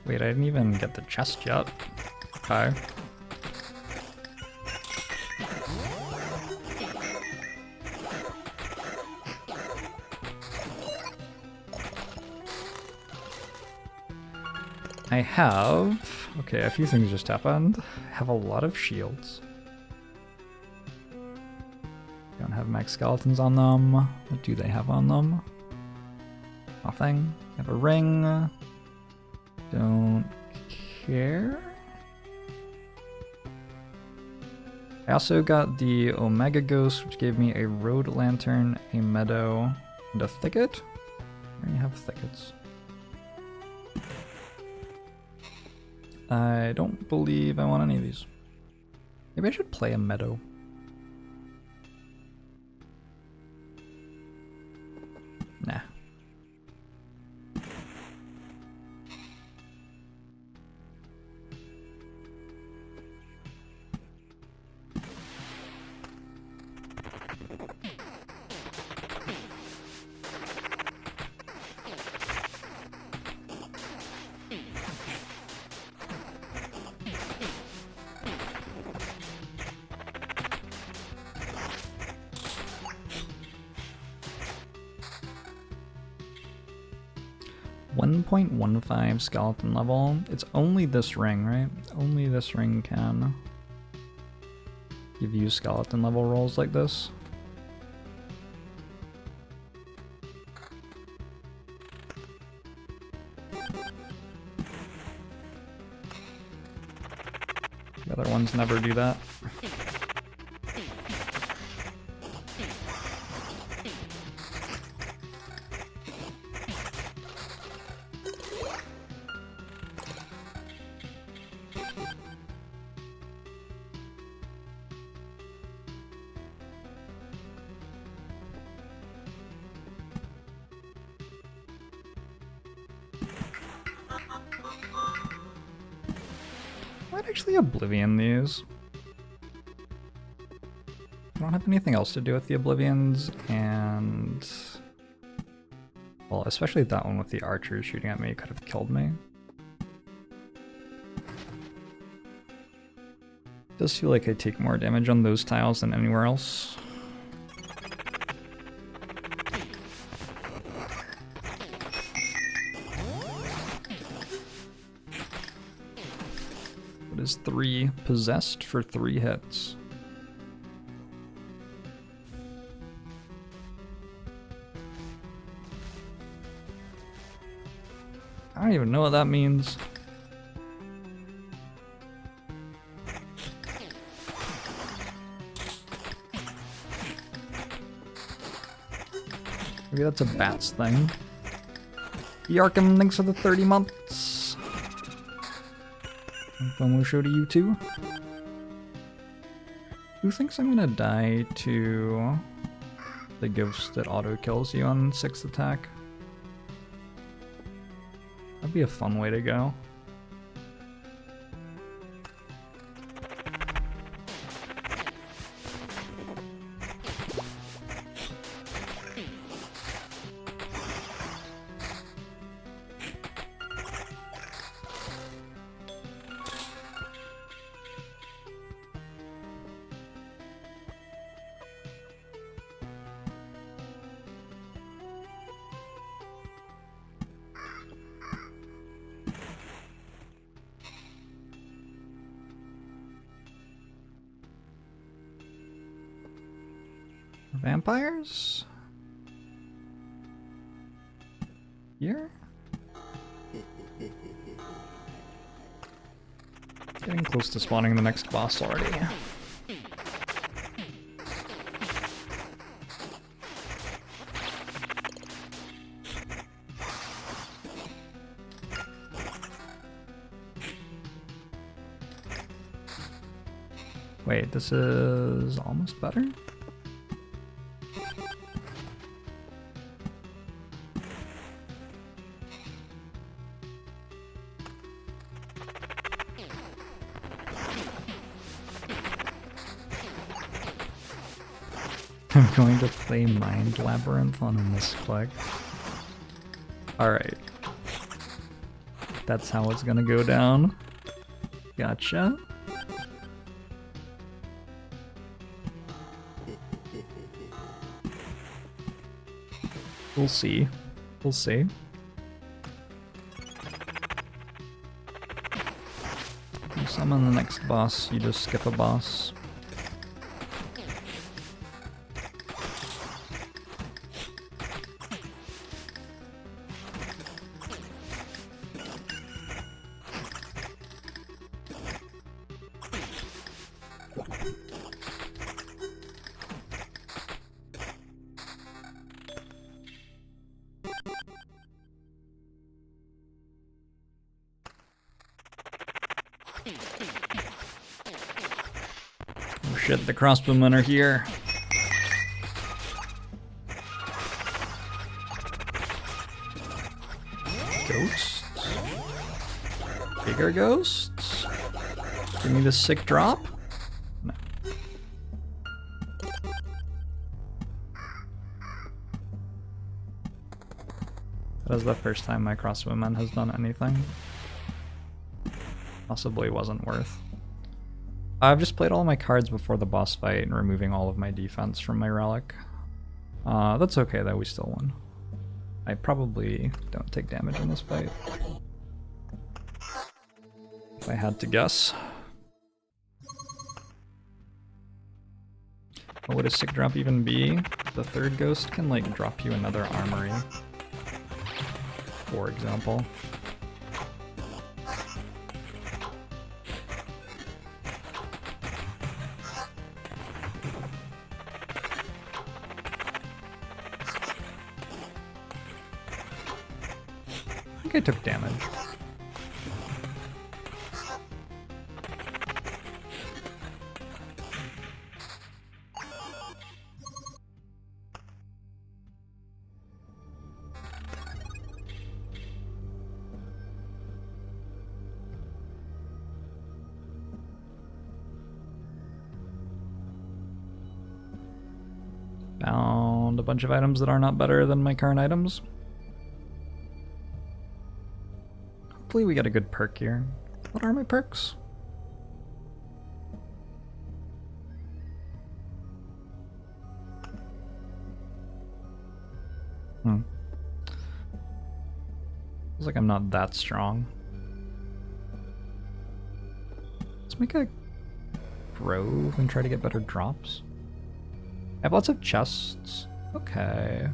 Wait, I didn't even get the chest yet. Okay. I have... Okay, a few things just happened. I have a lot of shields. Don't have max skeletons on them. What do they have on them? Nothing. I have a ring. Don't care. I also got the Omega Ghost, which gave me a road lantern, a meadow, and a thicket. I already have thickets. I don't believe I want any of these. Maybe I should play a meadow. Nah. .15 skeleton level. It's only this ring, right? Only this ring can give you skeleton level rolls like this. The other ones never do that. Might actually Oblivion these. I don't have anything else to do with the Oblivions, and... well, especially that one with the archers shooting at me could have killed me. It does feel like I take more damage on those tiles than anywhere else. What is 3 possessed for 3 hits? I don't even know what that means. Maybe that's a bats thing. Yarkum, thanks for the 30 months. FOMO show to you too. Who thinks I'm gonna die to the ghost that auto kills you on 6th attack? That'd be a fun way to go. Vampires? Here? Getting close to spawning the next boss already. Wait, this is almost better? I'm going to play Mind Labyrinth on a misclick. Alright. That's how it's gonna go down. Gotcha. We'll see. We'll see. You summon the next boss, you just skip a boss. Oh shit, the crossbowmen are here. Ghosts? Bigger ghosts? Give me the sick drop? No. That is the first time my crossbowman has done anything. Possibly wasn't worth. I've just played all my cards before the boss fight and removing all of my defense from my relic. That's okay though, we still won. I probably don't take damage in this fight. If I had to guess. What would a sick drop even be? The third ghost can like drop you another armory, for example. I think I took damage. Found a bunch of items that are not better than my current items. Hopefully we get a good perk here. What are my perks? Feels like I'm not that strong. Let's make a grove and try to get better drops. I have lots of chests. Okay.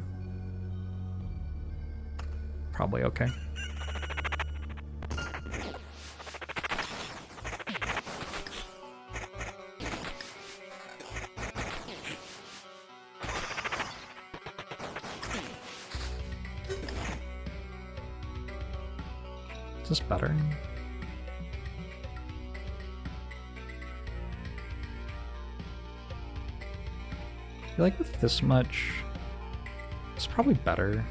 Probably okay. Is this better? I feel like with this much, it's probably better.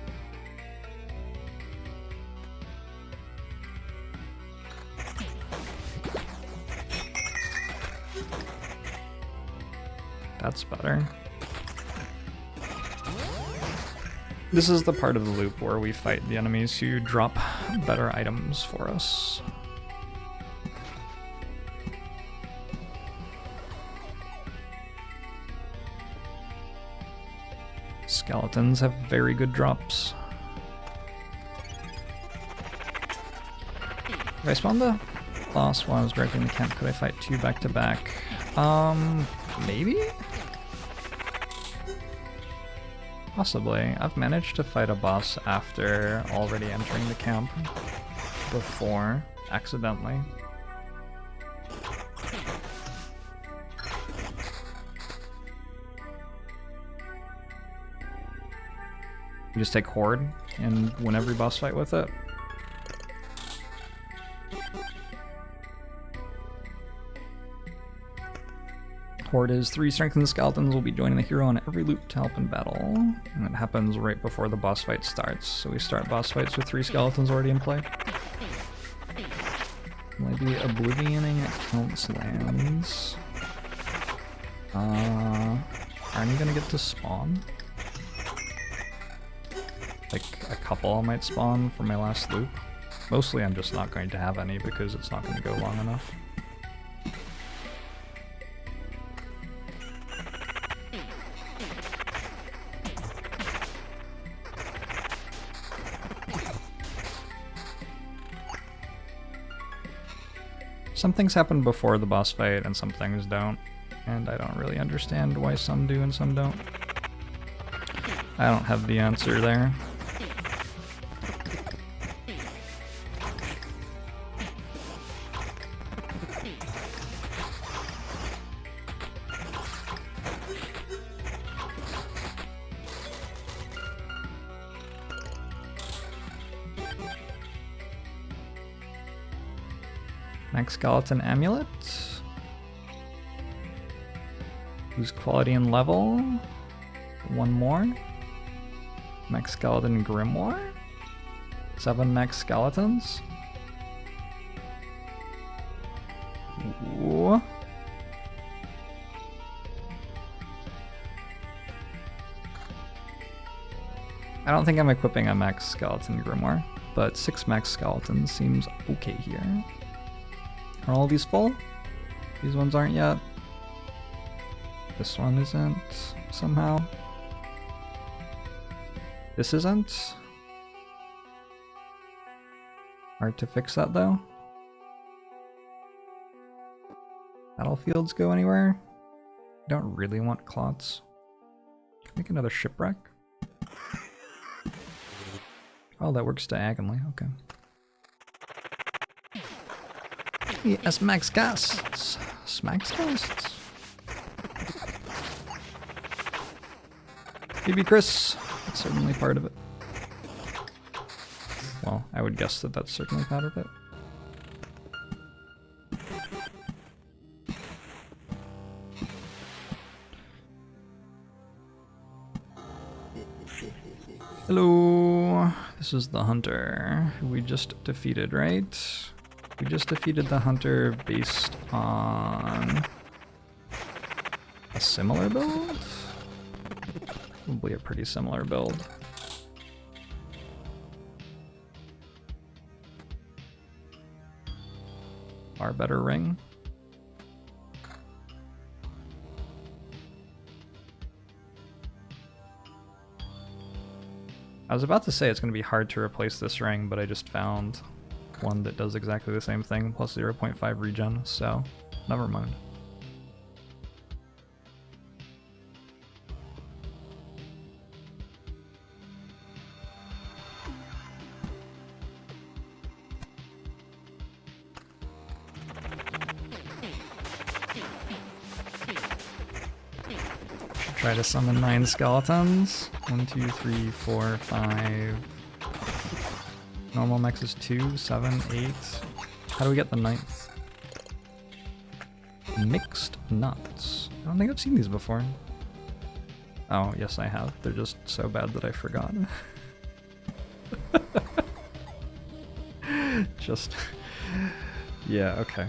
That's better. This is the part of the loop where we fight the enemies who drop better items for us. Skeletons have very good drops. If I spawned the boss while I was directing the camp, could I fight 2 back to back? Maybe? Possibly. I've managed to fight a boss after already entering the camp before, accidentally. You just take Horde and win every boss fight with it. Horde is 3 strengthened skeletons will be joining the hero on every loop to help in battle. And it happens right before the boss fight starts. So we start boss fights with 3 skeletons already in play. Maybe Oblivioning counts lands. Aren't you gonna get to spawn? Like, a couple might spawn for my last loop. Mostly I'm just not going to have any because it's not going to go long enough. Some things happen before the boss fight and some things don't, and I don't really understand why some do and some don't. I don't have the answer there. Max Skeleton Amulet. Boost quality and level. 1 more. Max Skeleton Grimoire. 7 max skeletons. Ooh. I don't think I'm equipping a max skeleton Grimoire, but 6 max skeletons seems okay here. Are all these full? These ones aren't yet. This one isn't, somehow. This isn't. Hard to fix that though. Battlefields go anywhere? I don't really want clots. Make another shipwreck. Oh, that works diagonally, okay. Yes, max casts. Smax casts. BB Chris. That's certainly part of it. Well, I would guess that that's certainly part of it. Hello. This is the hunter who we just defeated, right? We just defeated the hunter based on a similar build? Probably a pretty similar build. Far better ring. I was about to say it's going to be hard to replace this ring, but I just found one that does exactly the same thing, plus 0.5 regen, so never mind. Try to summon 9 skeletons. 1, 2, 3, 4, 5. Normal max is 2, 7, 8. How do we get the 9th? Mixed nuts. I don't think I've seen these before. Oh, yes I have. They're just so bad that I forgot. Just... yeah, okay.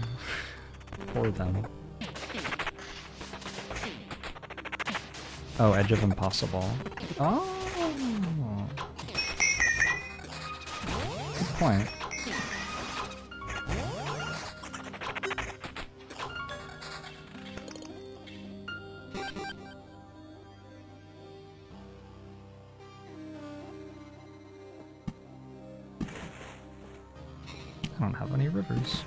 Pour them. Oh, Edge of Impossible. Oh! Good point. I don't have any rivers.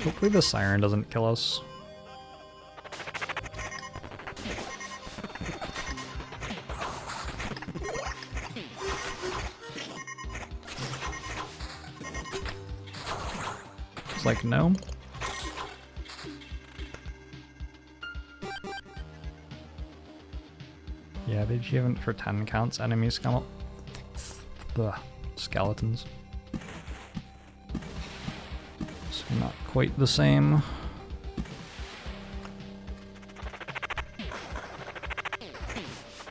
Hopefully the siren doesn't kill us. It's like, no. Yeah, the achievement for 10 counts enemy skeletons. So not quite the same.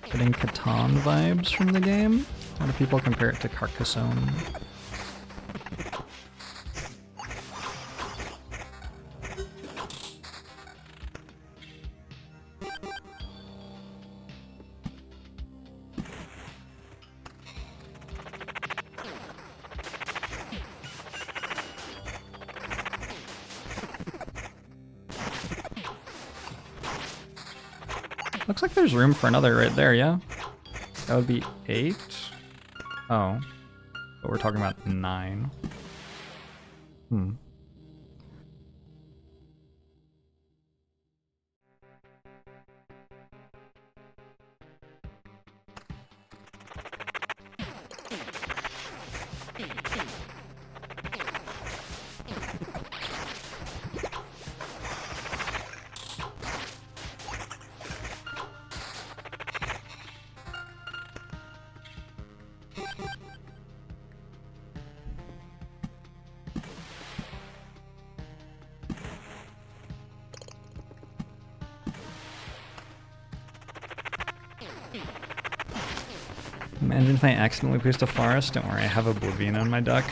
Getting Catan vibes from the game. How do people compare it to Carcassonne? Looks like there's room for another right there, yeah? That would be 8. Oh. But we're talking about 9. Hmm. Imagine if I accidentally placed a forest. Don't worry, I have Oblivion on my deck.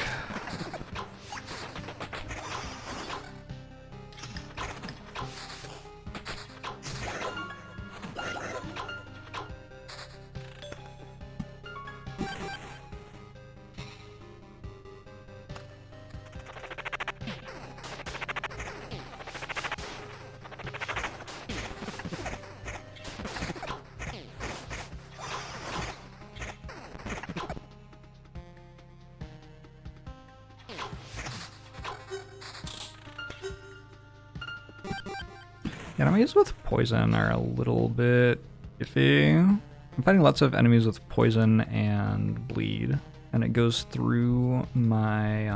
Enemies with poison are a little bit iffy. I'm fighting lots of enemies with poison and bleed, and it goes through my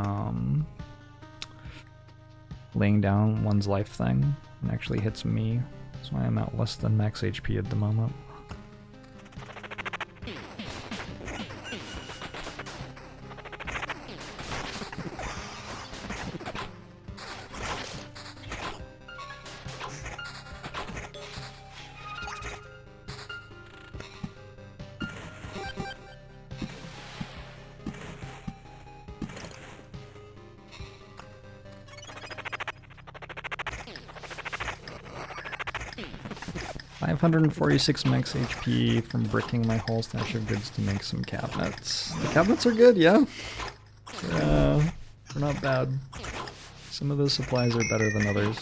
laying down one's life thing and actually hits me. That's why I'm at less than max HP at the moment. $546 max HP from bricking my whole stash of goods to make some cabinets. The cabinets are good, yeah. They're not bad. Some of those supplies are better than others.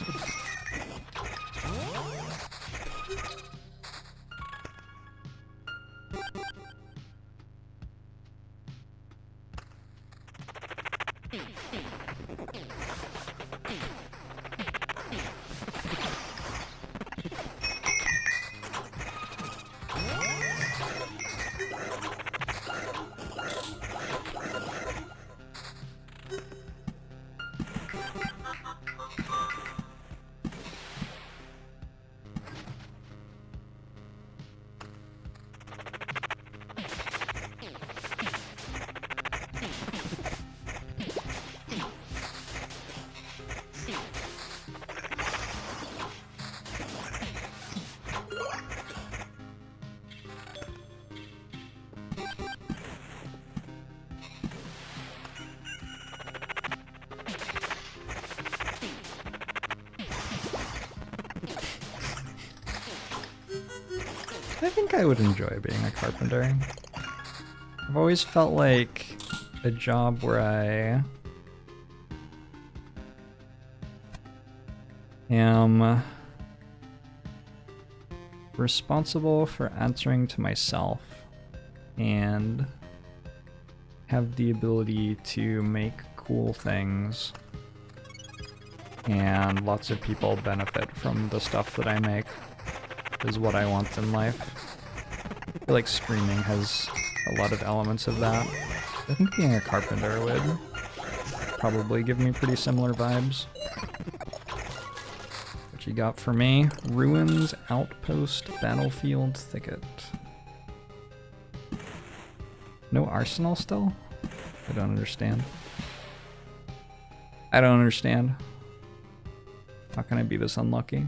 I think I would enjoy being a carpenter. I've always felt like a job where I am responsible for answering to myself and have the ability to make cool things, and lots of people benefit from the stuff that I make is what I want in life. I feel like streaming has a lot of elements of that. I think being a carpenter would probably give me pretty similar vibes. What you got for me? Ruins, Outpost, Battlefield, Thicket. No arsenal still? I don't understand. I don't understand. How can I be this unlucky?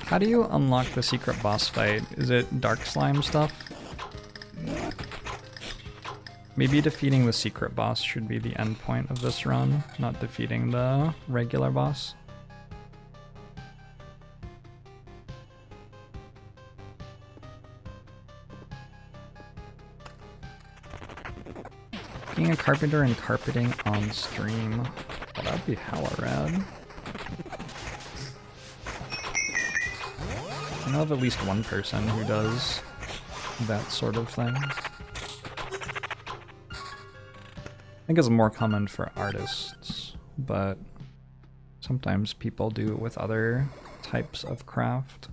How do you unlock the secret boss fight? Is it dark slime stuff? Maybe defeating the secret boss should be the end point of this run, not defeating the regular boss. Being a carpenter and carpeting on stream. Well, that'd be hella rad. I know of at least one person who does that sort of thing. I think it's more common for artists, but sometimes people do it with other types of craft.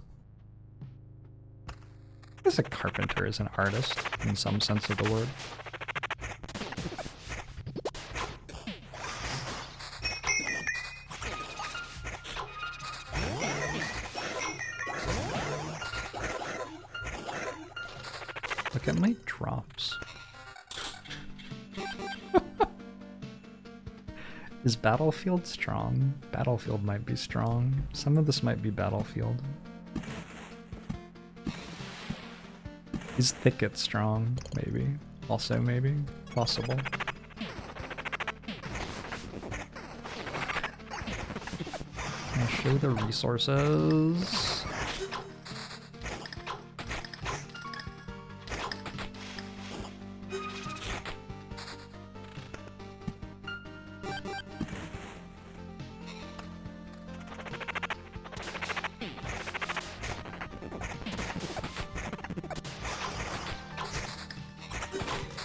I guess a carpenter is an artist in some sense of the word. Look at my drops. Is Battlefield strong? Battlefield might be strong. Some of this might be Battlefield. Is Thicket strong? Maybe. Also maybe. Possible. I'll show the resources.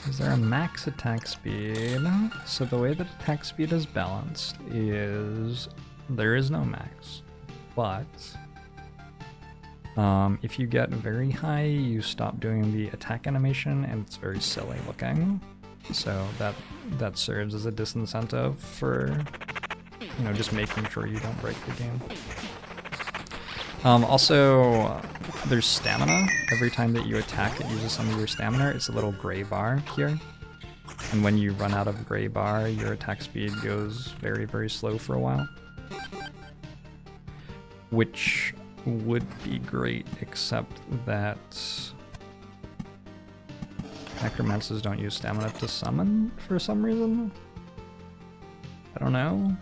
Is there a max attack speed? So the way that attack speed is balanced is there is no max, but if you get very high, you stop doing the attack animation and it's very silly looking. So that serves as a disincentive for, you know, just making sure you don't break the game. Also, there's stamina. Every time that you attack, it uses some of your stamina. It's a little gray bar here. And when you run out of gray bar, your attack speed goes very, very slow for a while. Which would be great, except that necromancers don't use stamina to summon for some reason. I don't know.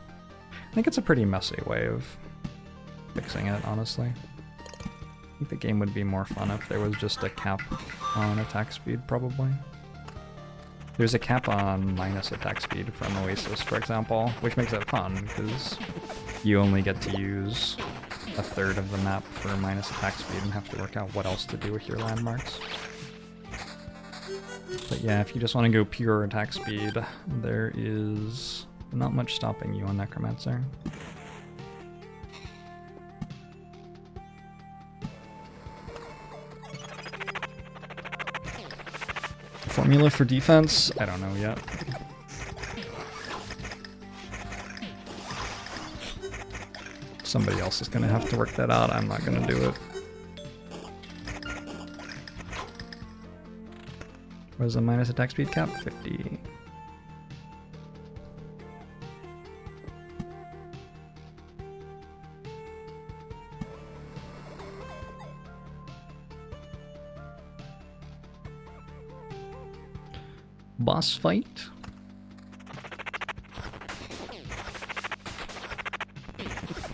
I think it's a pretty messy way of fixing it, honestly. I think the game would be more fun if there was just a cap on attack speed, probably. There's a cap on minus attack speed from Oasis, for example, which makes it fun, because you only get to use a third of the map for minus attack speed and have to work out what else to do with your landmarks. But yeah, if you just want to go pure attack speed, there is not much stopping you on Necromancer. Formula for defense? I don't know yet. Somebody else is gonna have to work that out. I'm not gonna do it. What is the minus attack speed cap? 50. boss fight.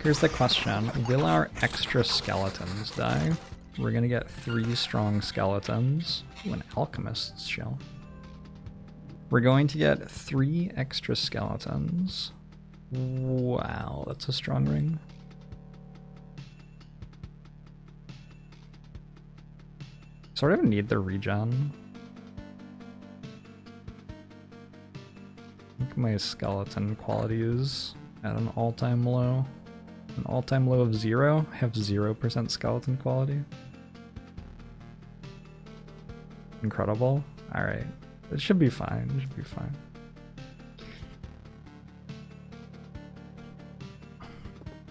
Here's the question, will our extra skeletons die? We're gonna get 3 strong skeletons. Ooh, an alchemist's shell. We're going to get 3 extra skeletons. Wow, that's a strong ring. Sort of need the regen. I think my skeleton quality is at an all-time low. An all-time low of 0. I have 0% skeleton quality. Incredible. Alright. It should be fine. It should be fine.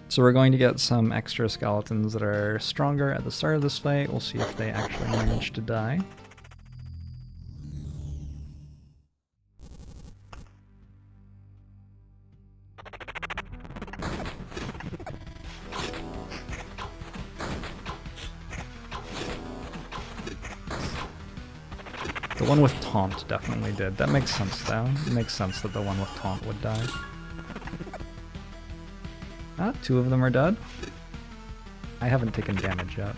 So we're going to get some extra skeletons that are stronger at the start of this fight. We'll see if they actually manage to die. The one with taunt definitely did. That makes sense though. It makes sense that the one with taunt would die. Ah, 2 of them are dead. I haven't taken damage yet.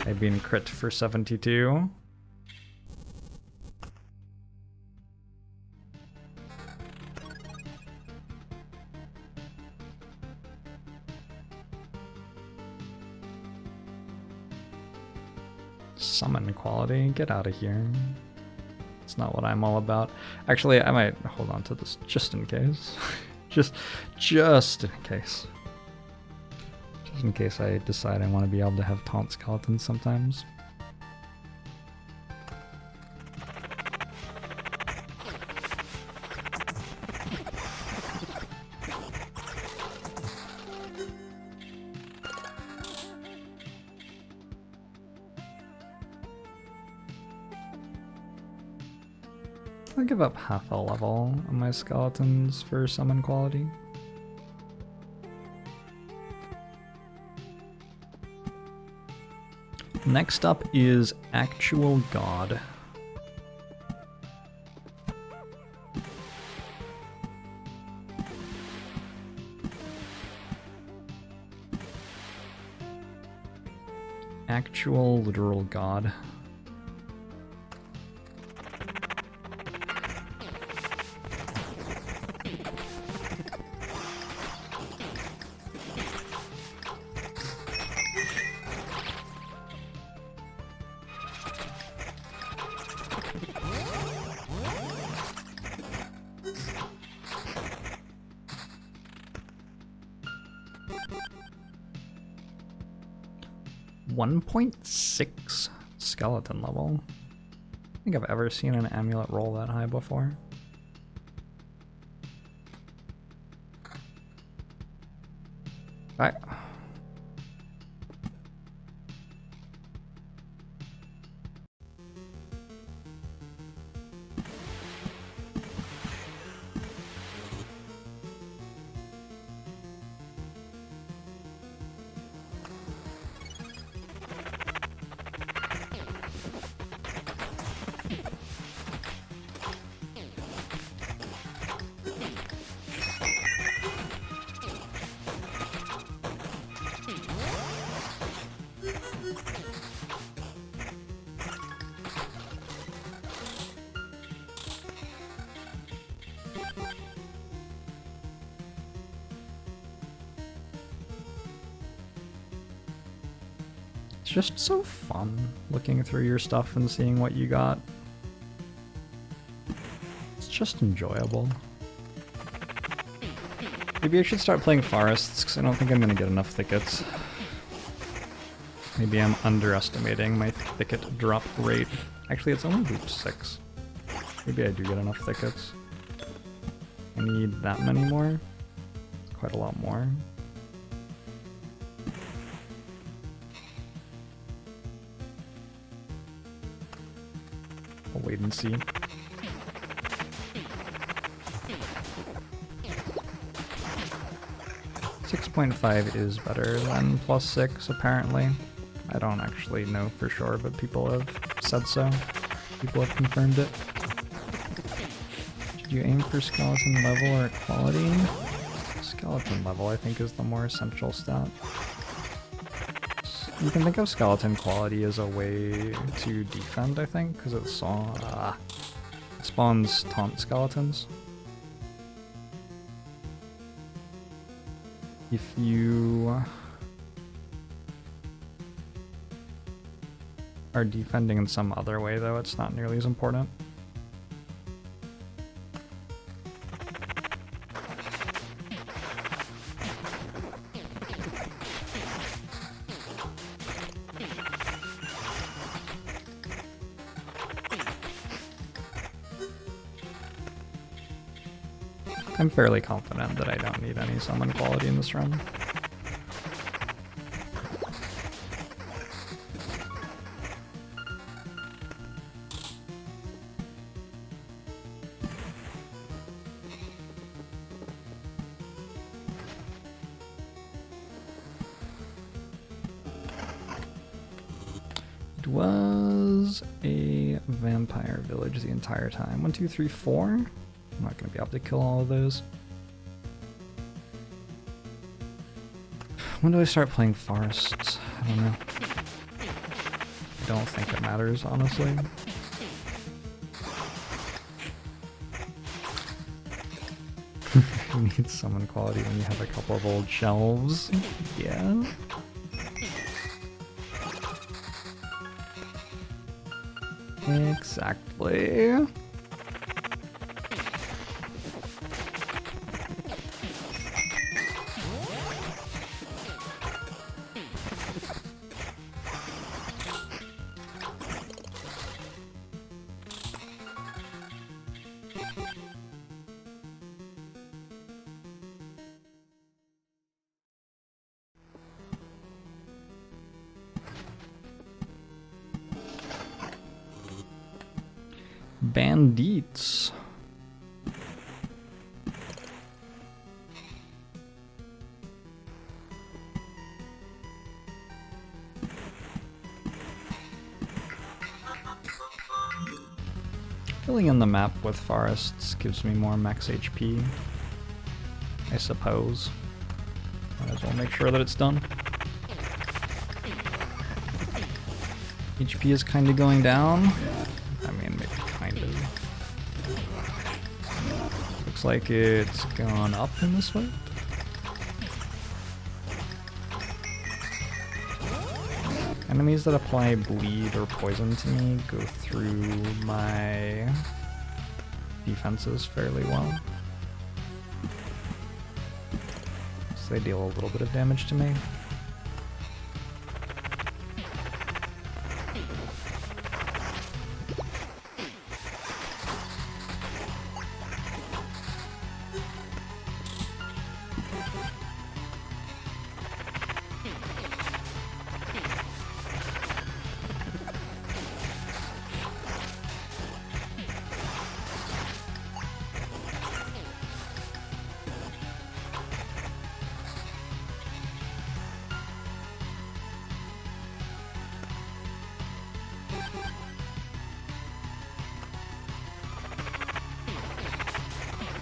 I've been crit for 72. Summon quality, get out of here. It's not what I'm all about. Actually, I might hold on to this just in case. just in case. Just in case I decide I want to be able to have taunt skeletons sometimes. I'll give up half a level on my skeletons for summon quality. Next up is Actual God. Actual literal God. .6 skeleton level. I don't think I've ever seen an amulet roll that high before. Alright. It's just so fun looking through your stuff and seeing what you got. It's just enjoyable. Maybe I should start playing forests, because I don't think I'm going to get enough thickets. Maybe I'm underestimating my thicket drop rate. Actually, it's only loop 6. Maybe I do get enough thickets. I need that many more? Quite a lot more. I'll wait and see. 6.5 is better than +6, apparently. I don't actually know for sure, but people have said so. People have confirmed it. Should you aim for skeleton level or quality? Skeleton level, I think, is the more essential stat. You can think of skeleton quality as a way to defend, I think, because it spawns taunt skeletons. If you are defending in some other way, though, it's not nearly as important. I'm fairly confident that I don't need any summon quality in this run. It was a vampire village the entire time. 1, 2, 3, 4. I'm not going to be able to kill all of those. When do I start playing forests? I don't know. I don't think it matters, honestly. You need summon quality when you have a couple of old shelves. Yeah. Exactly. Bandits. Filling in the map with forests gives me more max HP, I suppose. Might as well make sure that it's done. HP is kind of going down. I mean, maybe kind of. Looks like it's gone up in this fight. Enemies that apply bleed or poison to me go through my defenses fairly well. So they deal a little bit of damage to me.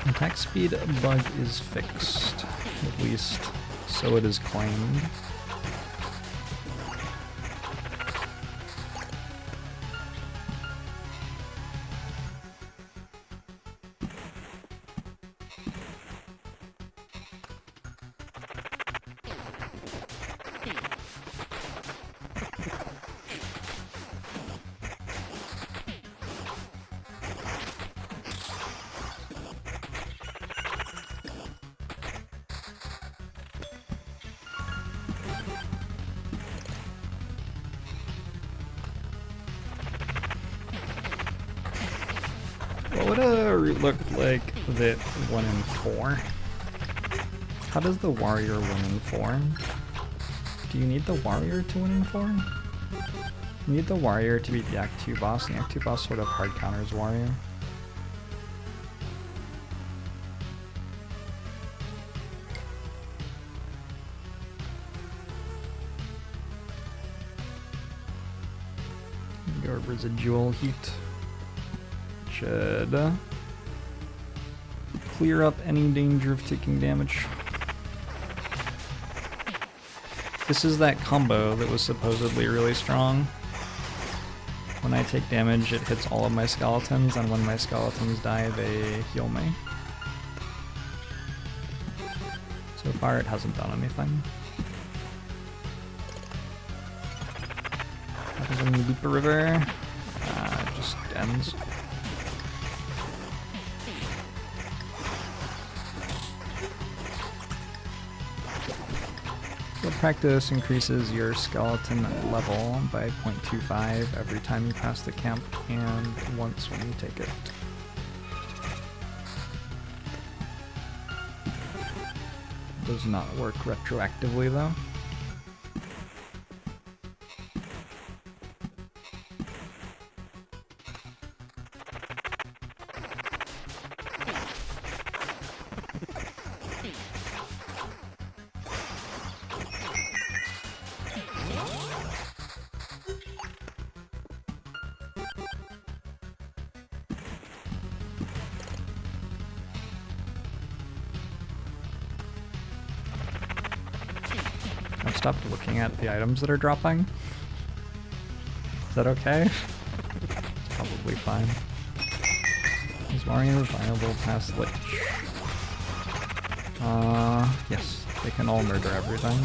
Attack speed bug is fixed, at least so it is claimed. What would a route look like that 1 in 4? How does the warrior 1 in 4? Do you need the warrior to 1 in 4? You need the warrior to beat the Act 2 boss, and the Act 2 boss sort of hard counters warrior. Your residual heat should clear up any danger of taking damage. This is that combo that was supposedly really strong. When I take damage, it hits all of my skeletons, and when my skeletons die, they heal me. So far, it hasn't done anything. Happens when you loop a river. It just ends. Good practice increases your skeleton level by 0.25 every time you pass the camp, and once when you take it. Does not work retroactively though. I've stopped looking at the items that are dropping. Is that okay? It's probably fine. Is Mario viable past Lich? Yes. They can all murder everything.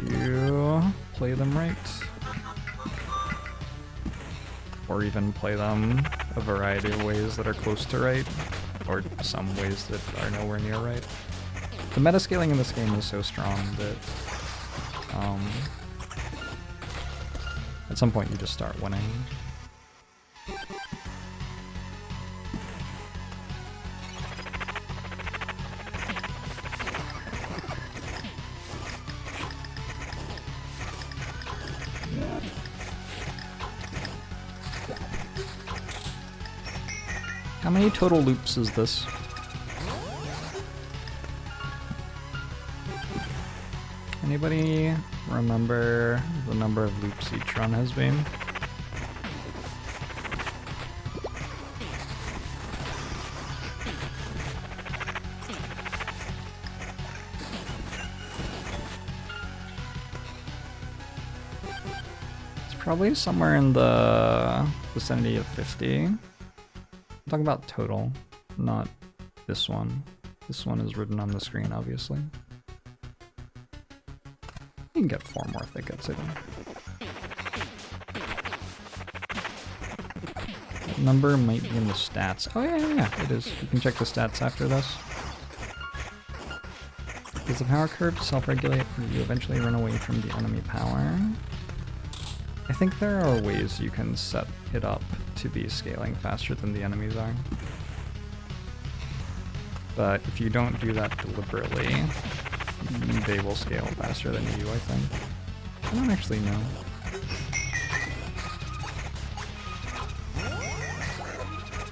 You play them right. Or even play them a variety of ways that are close to right. Or some ways that are nowhere near right. The metascaling in this game is so strong that at some point you just start winning. How many total loops is this? Anybody remember the number of loops each run has been? It's probably somewhere in the vicinity of 50. I'm talking about total, not this one. This one is written on the screen, obviously. You can get 4 more thickets, I think. That number might be in the stats. Oh yeah, it is. You can check the stats after this. Does the power curve self-regulate or do you eventually run away from the enemy power? I think there are ways you can set it up to be scaling faster than the enemies are. But if you don't do that deliberately, they will scale faster than you, I think. I don't actually know.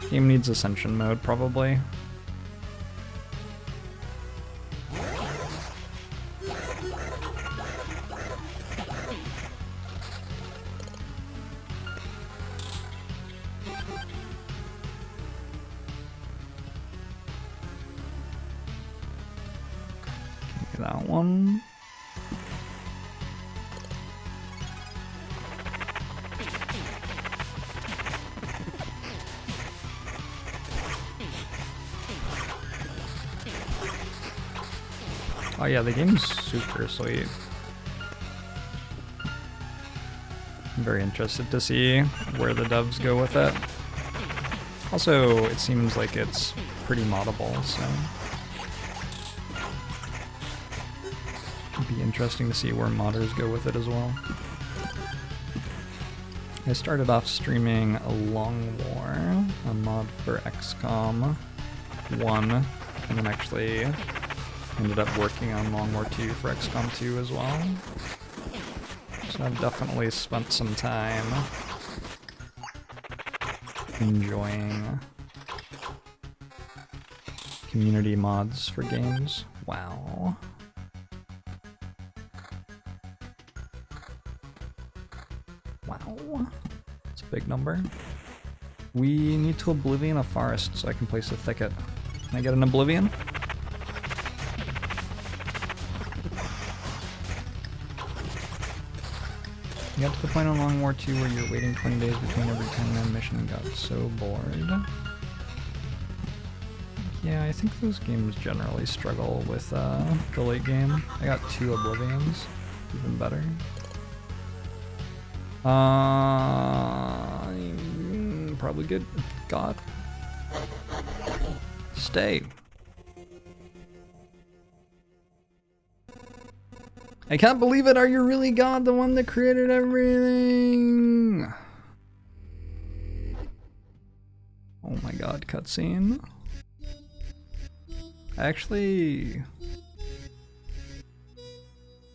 Game needs Ascension mode, probably. That one. Oh yeah, the game's super sweet. I'm very interested to see where the devs go with it. Also, it seems like it's pretty moddable, so it'd be interesting to see where modders go with it as well. I started off streaming a Long War, a mod for XCOM 1, and then actually ended up working on Long War 2 for XCOM 2 as well. So I've definitely spent some time enjoying community mods for games. Wow. big number. We need to Oblivion a forest so I can place a thicket. Can I get an Oblivion? You got to the point on Long War 2 where you're waiting 20 days between every 10-man mission and got so bored. Yeah, I think those games generally struggle with the late game. I got 2 Oblivions, even better. Probably good. God. Stay. I can't believe it. Are you really God, the one that created everything? Oh my God, cutscene. Actually,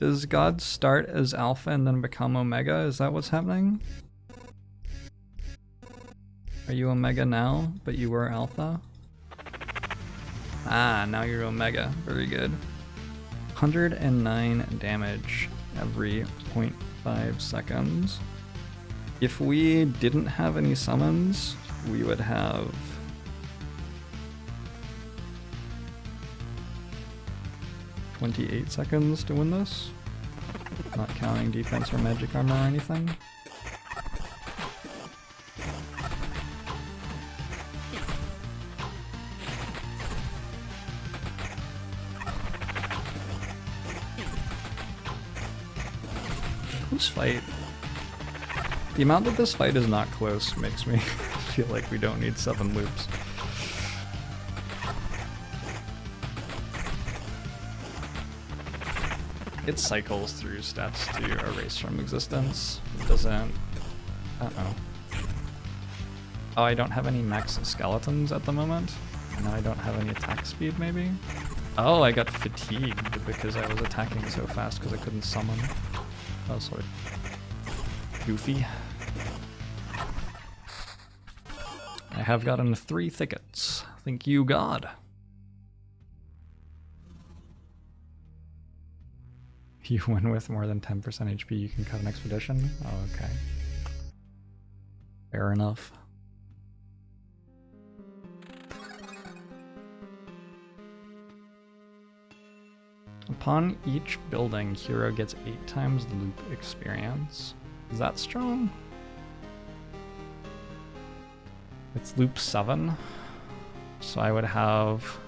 does God start as Alpha and then become Omega? Is that what's happening? Are you Omega now, but you were Alpha? Ah, now you're Omega. Very good. 109 damage every 0.5 seconds. If we didn't have any summons, we would have 28 seconds to win this. Not counting defense or magic armor or anything. This fight, the amount that this fight is not close makes me feel like we don't need 7 loops. It cycles through stats to erase from existence. It doesn't... Uh-oh. Oh, I don't have any max skeletons at the moment. And I don't have any attack speed, maybe? Oh, I got fatigued because I was attacking so fast because I couldn't summon. That was sort of goofy. I have gotten 3 thickets. Thank you, God. You win with more than 10% HP, you can cut an expedition? Oh, okay. Fair enough. Upon each building, hero gets 8 times loop experience. Is that strong? It's loop 7. So I would have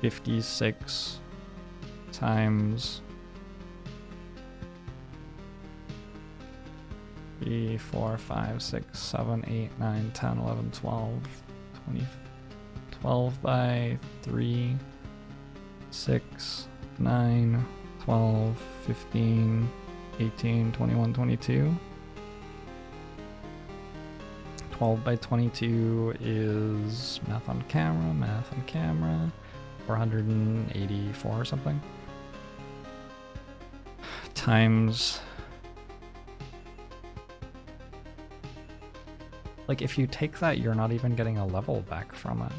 56 times 3, 4, 5, 6, 7, 8, 9, 10, 11, 12, 20, 12 by 3, 6, 9, 12, 15, 18, 21, 22. 12 by 22 is math on camera, 484 or something. Times... Like, if you take that, you're not even getting a level back from it.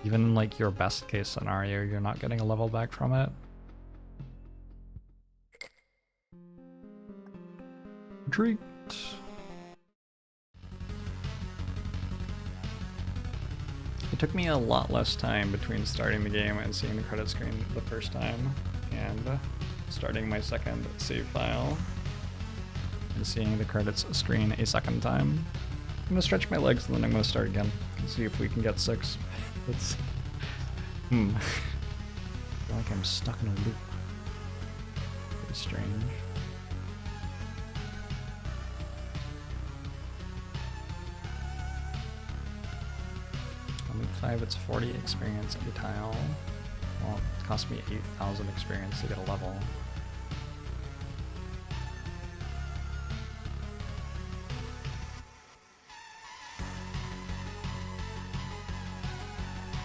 Even in, like, your best case scenario, you're not getting a level back from it. Treat. It took me a lot less time between starting the game and seeing the credit screen the first time, and starting my second save file and seeing the credits screen a second time. I'm gonna stretch my legs and then I'm gonna start again and see if we can get 6. It's... I feel like I'm stuck in a loop. Very strange. On loop 5 it's 40 experience every tile. Well, it cost me 8,000 experience to get a level.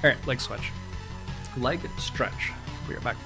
Alright, leg switch. Leg stretch. We are back.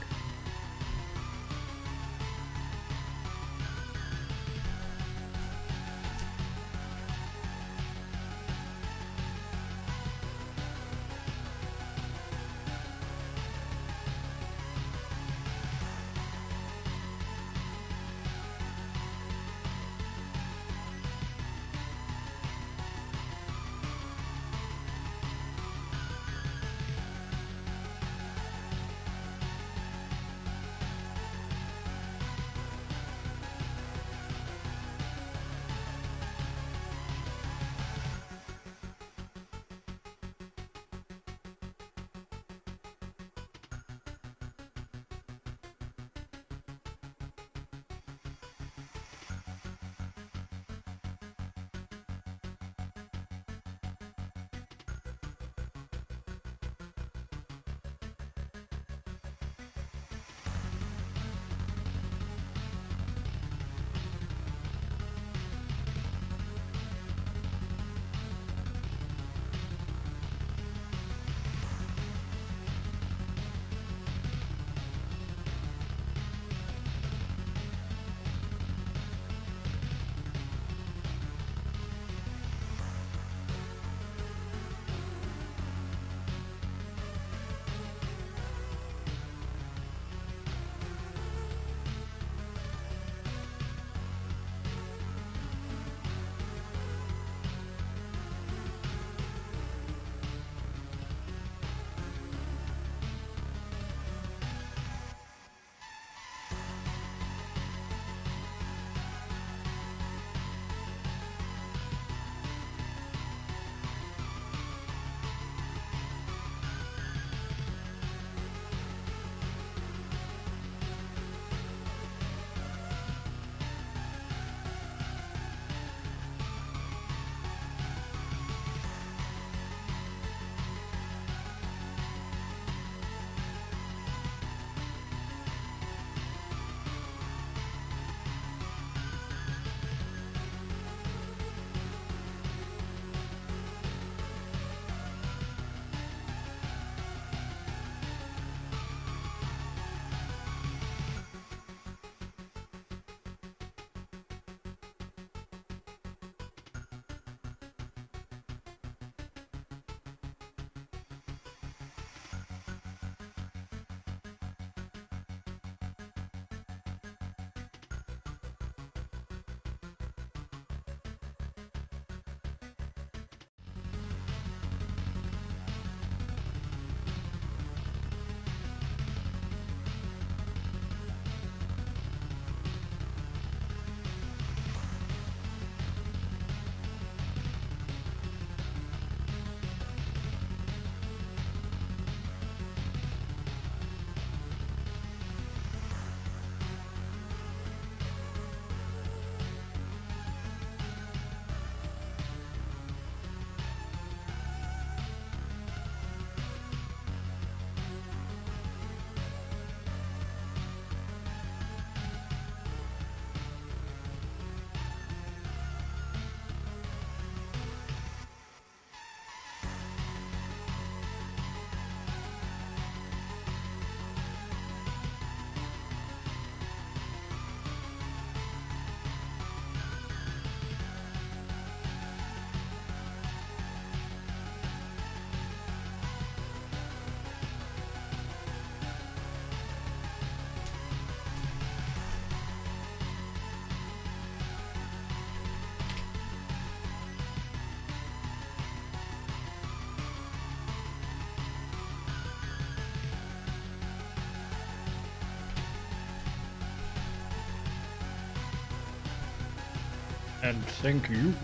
And thank you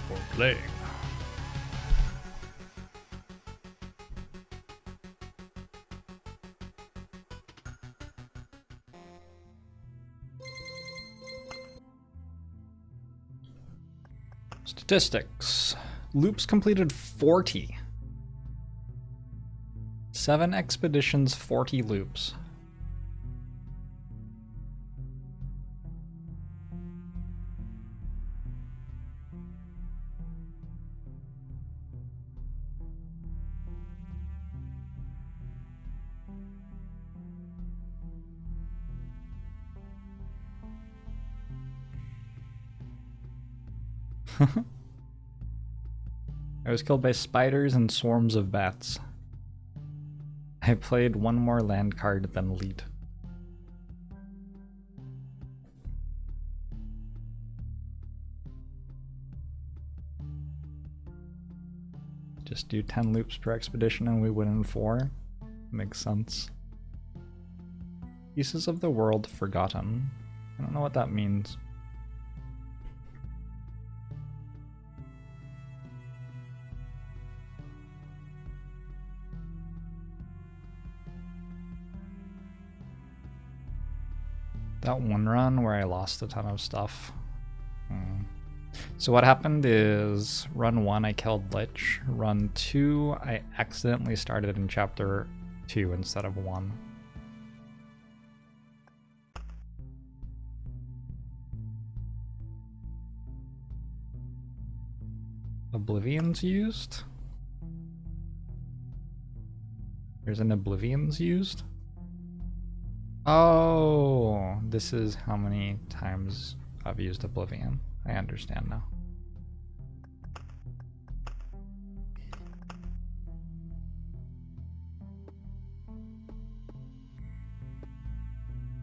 for playing. Statistics. Loops completed 40. 7 expeditions, 40 loops. I was killed by spiders and swarms of bats. I played one more land card than Leet. Just do 10 loops per expedition and we win in 4. Makes sense. Pieces of the world forgotten. I don't know what that means. That one run where I lost a ton of stuff. So what happened is, run 1 I killed Lich, run 2 I accidentally started in chapter 2 instead of 1. Oblivion's used? There's an Oblivion's used? Oh, this is how many times I've used Oblivion. I understand now.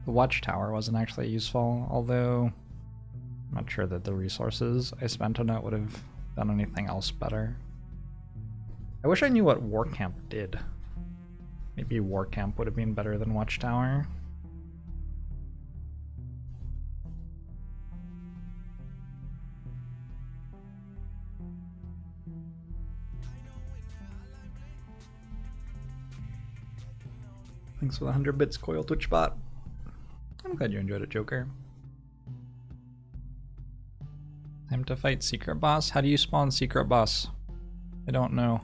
The Watchtower wasn't actually useful, although I'm not sure that the resources I spent on it would have done anything else better. I wish I knew what War Camp did. Maybe War Camp would have been better than Watchtower. Thanks for the 100 bits, Coil Twitch bot. I'm glad you enjoyed it, Joker. Time to fight Secret Boss. How do you spawn Secret Boss? I don't know.